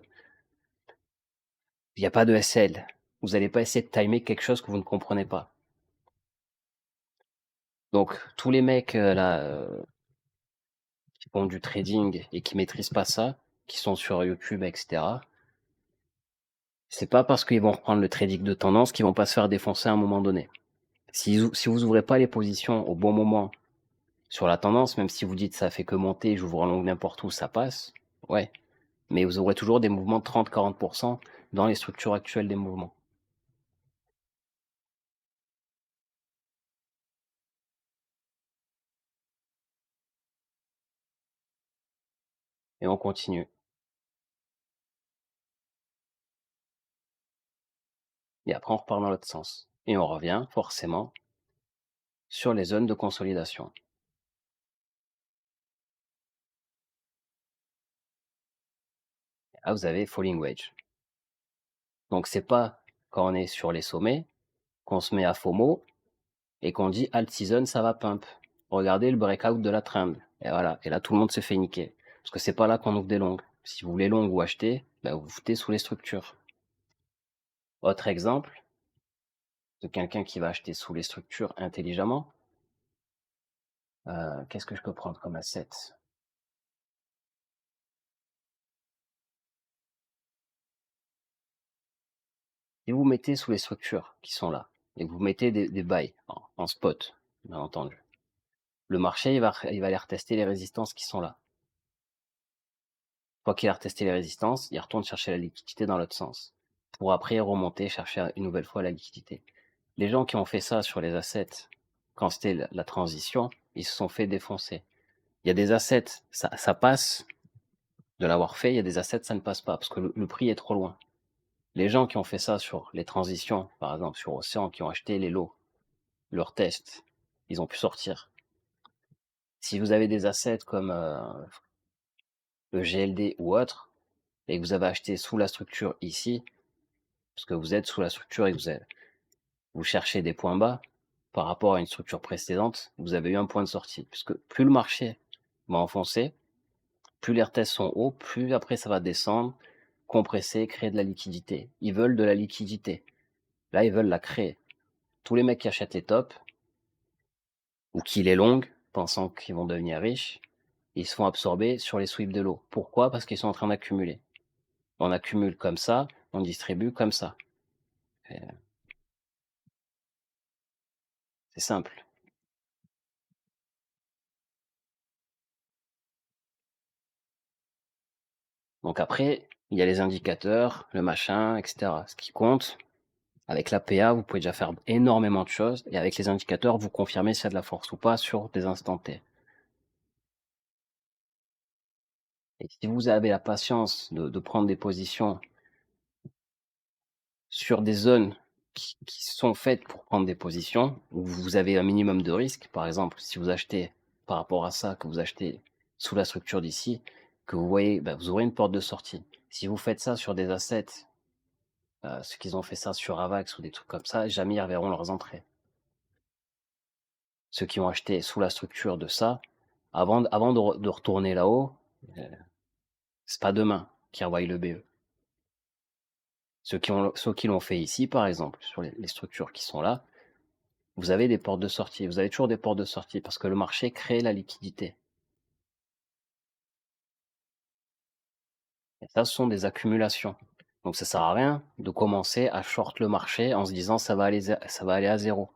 il n'y a pas de SL. Vous n'allez pas essayer de timer quelque chose que vous ne comprenez pas. Donc, tous les mecs là qui font du trading et qui maîtrisent pas ça, qui sont sur YouTube, etc., c'est pas parce qu'ils vont reprendre le trading de tendance qu'ils vont pas se faire défoncer à un moment donné. Si vous ouvrez pas les positions au bon moment sur la tendance, même si vous dites ça fait que monter, j'ouvre en longue n'importe où, ça passe, ouais. Mais vous aurez toujours des mouvements de 30-40% dans les structures actuelles des mouvements. Et on continue. Et après, on repart dans l'autre sens. Et on revient forcément sur les zones de consolidation. Là, vous avez falling wedge. Donc, c'est pas quand on est sur les sommets qu'on se met à FOMO et qu'on dit alt season, ça va pump. Regardez le breakout de la trend. Et voilà. Et là, tout le monde se fait niquer. Parce que c'est pas là qu'on ouvre des longues. Si vous voulez longues ou acheter, ben vous vous foutez sous les structures. Autre exemple de quelqu'un qui va acheter sous les structures intelligemment. Qu'est-ce que je peux prendre comme asset? Si vous mettez sous les structures qui sont là, et que vous mettez des buys en spot, bien entendu, le marché, il va aller retester les résistances qui sont là. Une fois qu'il a retesté les résistances, il retourne chercher la liquidité dans l'autre sens, pour après remonter, chercher une nouvelle fois la liquidité. Les gens qui ont fait ça sur les assets, quand c'était la transition, ils se sont fait défoncer. Il y a des assets, ça passe de l'avoir fait, il y a des assets, ça ne passe pas, parce que le prix est trop loin. Les gens qui ont fait ça sur les transitions, par exemple sur Océan, qui ont acheté les lots, leurs tests, ils ont pu sortir. Si vous avez des assets comme le GLD ou autre, et que vous avez acheté sous la structure ici, parce que vous êtes sous la structure et que vous cherchez des points bas par rapport à une structure précédente, vous avez eu un point de sortie. Puisque plus le marché va enfoncer, plus les retests sont hauts, plus après ça va descendre, compresser, créer de la liquidité. Ils veulent de la liquidité. Là, ils veulent la créer. Tous les mecs qui achètent les tops, ou qui les longuent, pensant qu'ils vont devenir riches, ils se font absorber sur les sweeps de l'eau. Pourquoi? Parce qu'ils sont en train d'accumuler. On accumule comme ça, on distribue comme ça. C'est simple. Donc après, il y a les indicateurs, le machin, etc. Ce qui compte, avec l'APA, vous pouvez déjà faire énormément de choses, et avec les indicateurs, vous confirmez s'il y a de la force ou pas sur des instants T. Et si vous avez la patience de prendre des positions sur des zones qui sont faites pour prendre des positions, où vous avez un minimum de risque, par exemple, si vous achetez par rapport à ça, que vous achetez sous la structure d'ici, que vous voyez, ben, vous aurez une porte de sortie. Si vous faites ça sur des assets, ceux qui ont fait ça sur Avax ou des trucs comme ça, jamais ils reverront leurs entrées. Ceux qui ont acheté sous la structure de ça, avant de retourner là-haut, c'est pas demain qu'ils revoient le BE. Ceux qui l'ont fait ici, par exemple, sur les structures qui sont là, vous avez des portes de sortie. Vous avez toujours des portes de sortie parce que le marché crée la liquidité. Et ça, ce sont des accumulations. Donc ça sert à rien de commencer à short le marché en se disant ça va aller à zéro.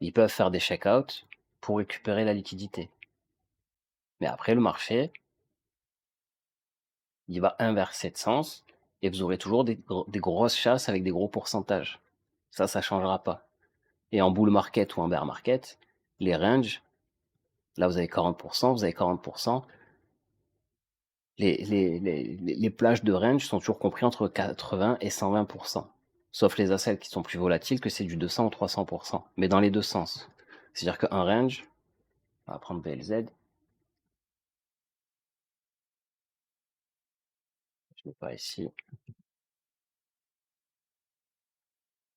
Ils peuvent faire des check-out pour récupérer la liquidité. Mais après, le marché, il va inverser de sens et vous aurez toujours des grosses chasses avec des gros pourcentages. Ça changera pas. Et en bull market ou en bear market, les ranges, là vous avez 40%, vous avez 40%. Les plages de range sont toujours compris entre 80 et 120%. Sauf les assets qui sont plus volatiles, que c'est du 200 ou 300%. Mais dans les deux sens. C'est-à-dire qu'un range, on va prendre BLZ, je ne l'ai pas ici,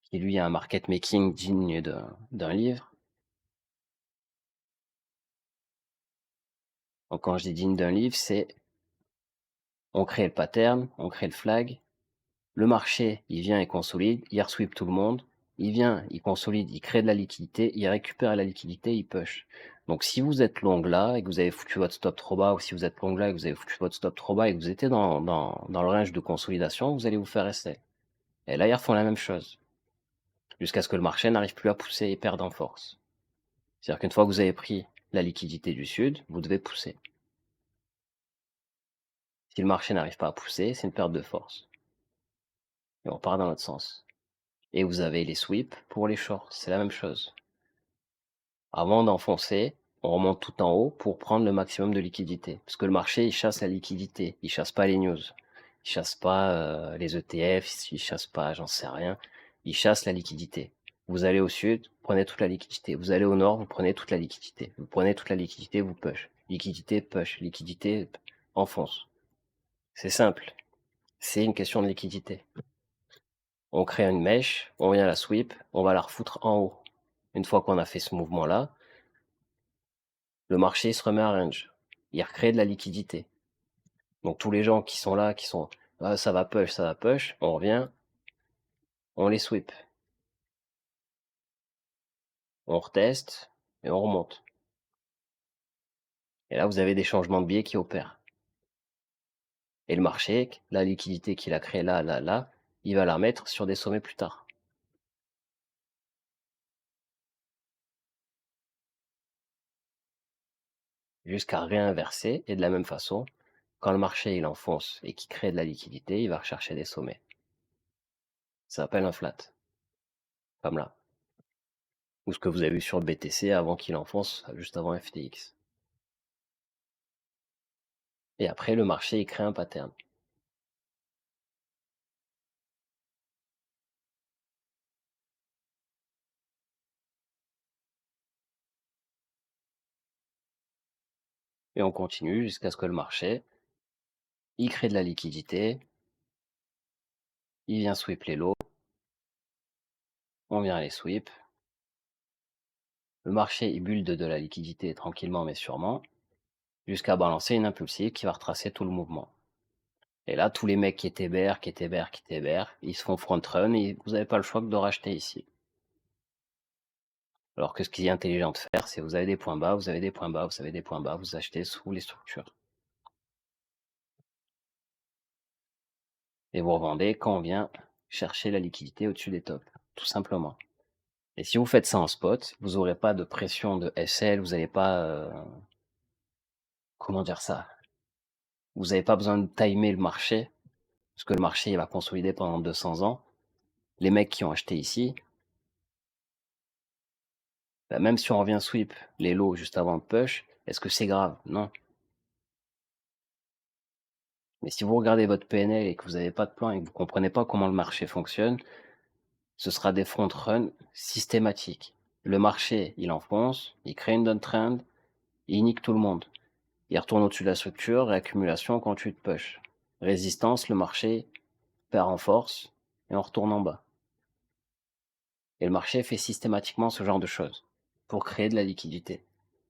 qui lui a un market making digne d'un livre. Donc quand je dis digne d'un livre, c'est on crée le pattern, on crée le flag, le marché, il vient et consolide, il sweep tout le monde, il vient, il consolide, il crée de la liquidité, il récupère la liquidité, il push. Donc si vous êtes long là et que vous avez foutu votre stop trop bas, ou si vous êtes long là et que vous avez foutu votre stop trop bas et que vous étiez dans le range de consolidation, vous allez vous faire rester. Et là, ils refont la même chose, jusqu'à ce que le marché n'arrive plus à pousser et perde en force. C'est-à-dire qu'une fois que vous avez pris la liquidité du sud, vous devez pousser. Si le marché n'arrive pas à pousser, c'est une perte de force. Et on part dans l'autre sens. Et vous avez les sweeps pour les shorts, c'est la même chose. Avant d'enfoncer, on remonte tout en haut pour prendre le maximum de liquidité. Parce que le marché, il chasse la liquidité, il chasse pas les news. Il chasse pas les ETF, il chasse pas, j'en sais rien. Il chasse la liquidité. Vous allez au sud, vous prenez toute la liquidité. Vous allez au nord, vous prenez toute la liquidité. Vous prenez toute la liquidité, vous push. Liquidité, push. Liquidité, enfonce. C'est simple. C'est une question de liquidité. On crée une mèche, on vient la sweep, on va la refoutre en haut. Une fois qu'on a fait ce mouvement-là, le marché se remet à range. Il recrée de la liquidité. Donc tous les gens qui sont là, qui sont ah, ça va push, on revient, on les sweep, on reteste et on remonte. Et là, vous avez des changements de biais qui opèrent. Et le marché, la liquidité qu'il a créée là, il va la remettre sur des sommets plus tard. Jusqu'à réinverser. Et de la même façon, quand le marché il enfonce et qu'il crée de la liquidité, il va rechercher des sommets. Ça s'appelle un flat, comme là. Ou ce que vous avez vu sur le BTC avant qu'il enfonce, juste avant FTX. Et après, le marché il crée un pattern. Et on continue jusqu'à ce que le marché, il crée de la liquidité, il vient sweep les lots, on vient les sweep. Le marché, il bulle de la liquidité tranquillement mais sûrement, jusqu'à balancer une impulsive qui va retracer tout le mouvement. Et là, tous les mecs qui étaient bears, ils se font front run et vous n'avez pas le choix que de racheter ici. Alors que ce qui est intelligent de faire, c'est vous avez des points bas, vous avez des points bas, vous avez des points bas, vous achetez sous les structures. Et vous revendez quand on vient chercher la liquidité au-dessus des tops, tout simplement. Et si vous faites ça en spot, vous n'aurez pas de pression de SL, vous n'allez pas... comment dire ça? Vous n'avez pas besoin de timer le marché, parce que le marché il va consolider pendant 200 ans. Les mecs qui ont acheté ici, bah, même si on revient sweep les lots juste avant le push, est-ce que c'est grave? Non. Mais si vous regardez votre PNL et que vous n'avez pas de plan et que vous comprenez pas comment le marché fonctionne, ce sera des front runs systématiques. Le marché, il enfonce, il crée une downtrend, il nique tout le monde. Il retourne au-dessus de la structure, réaccumulation, quand tu te push. Résistance, le marché perd en force et on retourne en bas. Et le marché fait systématiquement ce genre de choses pour créer de la liquidité.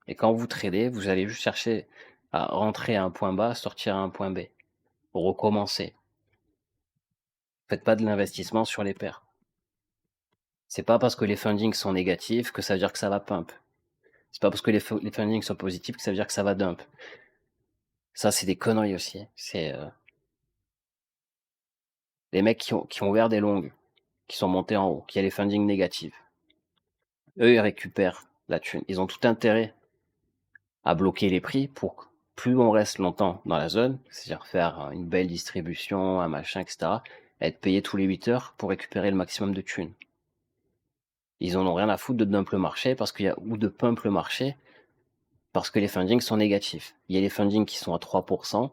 Et quand vous tradez, vous allez juste chercher à rentrer à un point bas, sortir à un point B, pour recommencer. Faites pas de l'investissement sur les paires. C'est pas parce que les fundings sont négatifs que ça veut dire que ça va pump. C'est pas parce que les fundings sont positifs que ça veut dire que ça va dump. Ça, c'est des conneries aussi. C'est les mecs qui ont ouvert des longues, qui sont montés en haut, qui a les fundings négatifs. Eux, ils récupèrent la thune. Ils ont tout intérêt à bloquer les prix pour que plus on reste longtemps dans la zone, c'est-à-dire faire une belle distribution, un machin, etc., être payé tous les 8 heures pour récupérer le maximum de thunes. Ils en ont rien à foutre de dump le marché parce qu'il y a, ou de pump le marché parce que les fundings sont négatifs. Il y a les fundings qui sont à 3%.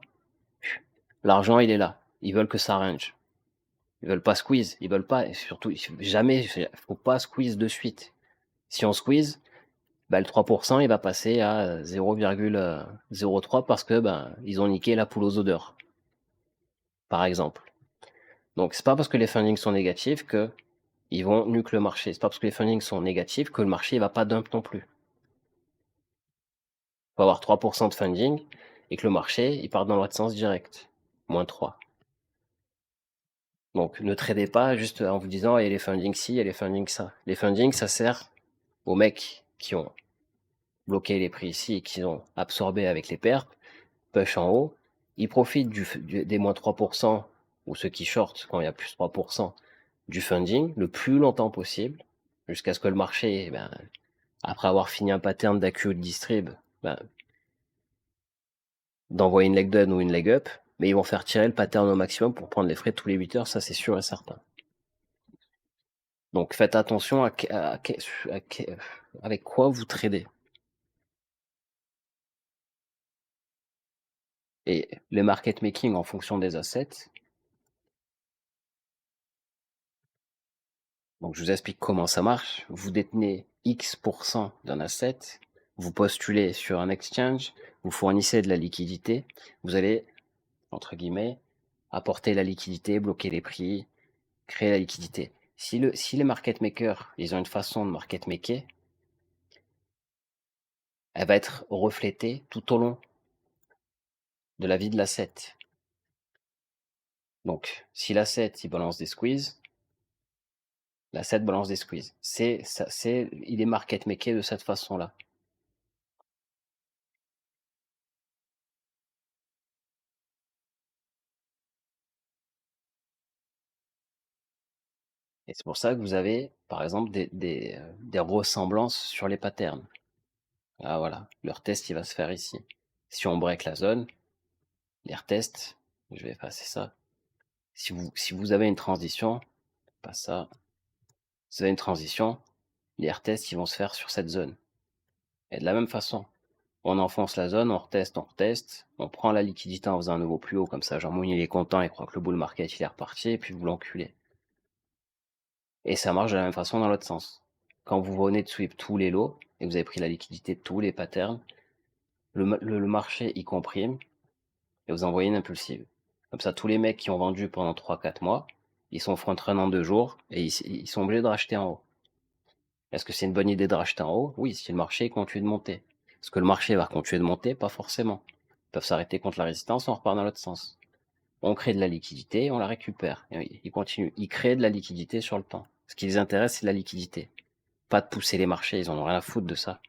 L'argent, il est là. Ils veulent que ça range. Ils veulent pas squeeze. Ils veulent pas, et surtout, jamais, faut pas squeeze de suite. Si on squeeze, bah, le 3%, il va passer à 0,03 parce que, ben, ils ont niqué la poule aux odeurs. Par exemple. Donc, c'est pas parce que les fundings sont négatifs que ils vont nuque le marché. C'est pas parce que les fundings sont négatifs que le marché, il va pas dump non plus. Faut avoir 3% de funding et que le marché, il part dans l'autre sens direct. Moins 3. Donc, ne tradez pas juste en vous disant, il y a les fundings ci, il y a les fundings ça. Les fundings, ça sert aux mecs qui ont bloqué les prix ici et qui ont absorbé avec les pertes, push en haut. Ils profitent des moins 3% ou ceux qui shortent quand il y a plus 3% du funding le plus longtemps possible jusqu'à ce que le marché, ben, après avoir fini un pattern d'accu de distrib, ben, d'envoyer une leg down ou une leg up, mais ils vont faire tirer le pattern au maximum pour prendre les frais tous les 8 heures, ça c'est sûr et certain. Donc faites attention avec quoi vous tradez. Et les market making en fonction des assets. Donc je vous explique comment ça marche. Vous détenez X% d'un asset, vous postulez sur un exchange, vous fournissez de la liquidité, vous allez, entre guillemets, apporter la liquidité, bloquer les prix, créer la liquidité. Si les market makers, ils ont une façon de market maker, elle va être reflétée tout au long de la vie de l'asset. Donc, si l'asset, il balance des squeezes, l'asset balance des squeezes. Il est market maké de cette façon-là. Et c'est pour ça que vous avez, par exemple, des ressemblances sur les patterns. Ah voilà, le retest, il va se faire ici. Si on break la zone, les retests, je vais effacer ça. Si vous avez une transition, pas ça, si vous avez une transition, les retests, ils vont se faire sur cette zone. Et de la même façon, on enfonce la zone, on reteste, on prend la liquidité en faisant un nouveau plus haut, comme ça, Jean Mouny il est content, il croit que le bull market il est reparti, et puis vous l'enculez. Et ça marche de la même façon dans l'autre sens. Quand vous venez de sweep tous les lots, et vous avez pris la liquidité de tous les patterns, le marché il comprime, et vous envoyez une impulsive. Comme ça, tous les mecs qui ont vendu pendant 3-4 mois, ils sont front run en 2 jours, et ils sont obligés de racheter en haut. Est-ce que c'est une bonne idée de racheter en haut? Oui, si le marché continue de monter. Est-ce que le marché va continuer de monter? Pas forcément. Ils peuvent s'arrêter contre la résistance, on repart dans l'autre sens. On crée de la liquidité, on la récupère. Et ils continuent. Ils créent de la liquidité sur le temps. Ce qui les intéresse, c'est la liquidité. Pas de pousser les marchés, ils en ont rien à foutre de ça.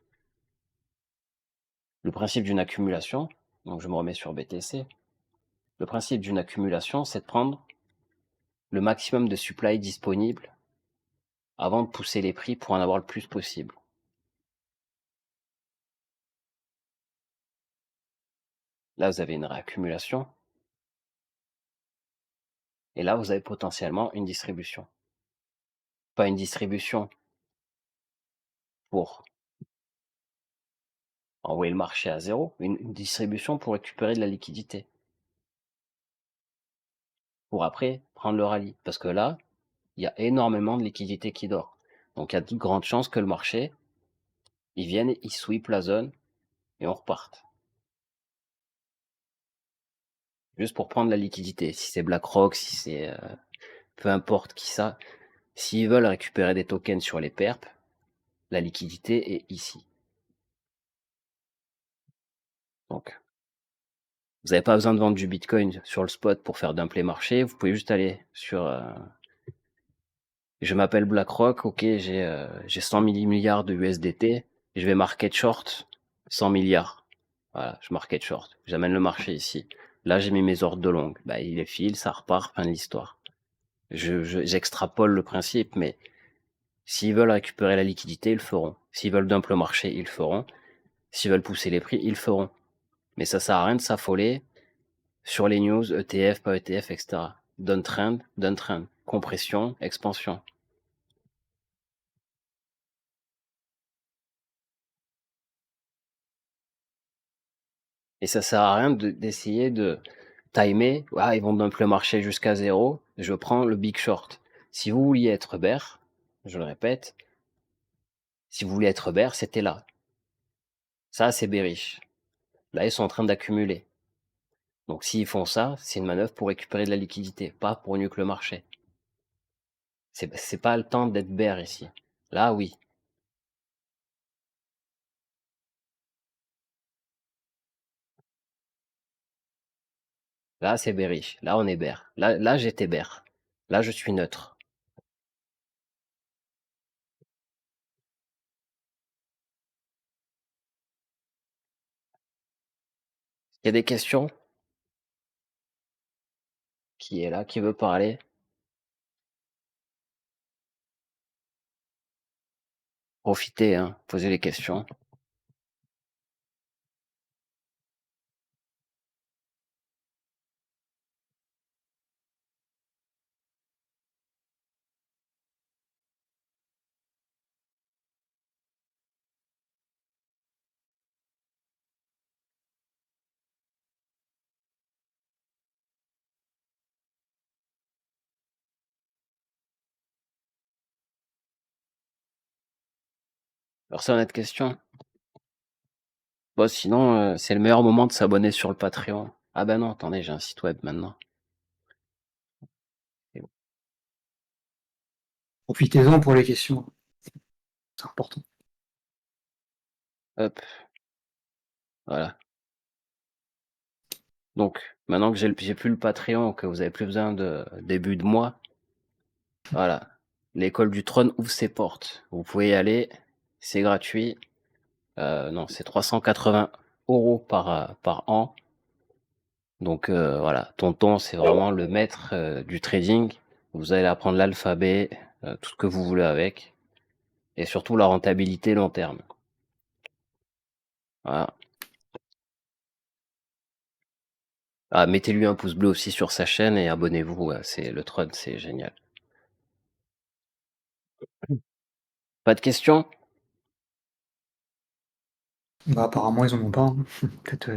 Le principe d'une accumulation, donc je me remets sur BTC, le principe d'une accumulation, c'est de prendre le maximum de supply disponible avant de pousser les prix pour en avoir le plus possible. Là, vous avez une réaccumulation, et là, vous avez potentiellement une distribution. Pas une distribution pour envoyer le marché à zéro, une distribution pour récupérer de la liquidité. Pour après prendre le rallye. Parce que là, il y a énormément de liquidité qui dort. Donc il y a de grandes chances que le marché, il vienne, il sweep la zone et on reparte. Juste pour prendre la liquidité. Si c'est BlackRock, si c'est peu importe qui ça, s'ils veulent récupérer des tokens sur les perps, la liquidité est ici. Donc, vous n'avez pas besoin de vendre du Bitcoin sur le spot pour faire dump les marchés. Vous pouvez juste aller sur je m'appelle BlackRock, ok, j'ai 100 milliards de USDT, je vais market short 100 milliards. Voilà, je market short, j'amène le marché ici. Là, j'ai mis mes ordres de longue. Bah, il est file, ça repart, fin de l'histoire. J'extrapole le principe, mais s'ils veulent récupérer la liquidité, ils le feront. S'ils veulent dump le marché, ils le feront. S'ils veulent pousser les prix, ils le feront. Mais ça sert à rien de s'affoler sur les news, ETF, pas ETF, etc. Downtrend, downtrend. Compression, expansion. Et ça sert à rien d'essayer de timer. Ah, ils vont dump le marché jusqu'à zéro. Je prends le big short. Si vous vouliez être bear, je le répète, si vous voulez être bear, c'était là. Ça, c'est bearish. Là, ils sont en train d'accumuler. Donc, s'ils font ça, c'est une manœuvre pour récupérer de la liquidité, pas pour nuque le marché. C'est pas le temps d'être bear ici. Là, oui. Là, c'est bearish. Là, on est bear. Là, j'étais bear. Là, je suis neutre. Il y a des questions? Qui est là? Qui veut parler? Profitez, hein. Posez les questions. Personne n'a de questions? Bon, sinon, c'est le meilleur moment de s'abonner sur le Patreon. Ah ben non, attendez, j'ai un site web maintenant. Profitez-en pour les questions. C'est important. Hop. Voilà. Donc, maintenant que j'ai plus le Patreon, que vous avez plus besoin de début de mois, voilà. L'école du trône ouvre ses portes. Vous pouvez y aller, c'est gratuit. Non, c'est 380 € par an. Donc voilà, Tonton, c'est vraiment le maître du trading. Vous allez apprendre l'alphabet, tout ce que vous voulez avec, et surtout la rentabilité long terme. Voilà. Ah, mettez-lui un pouce bleu aussi sur sa chaîne et abonnez-vous. C'est le trône, c'est génial. Pas de questions? Bah, apparemment, ils en ont pas, hein. Peut-être,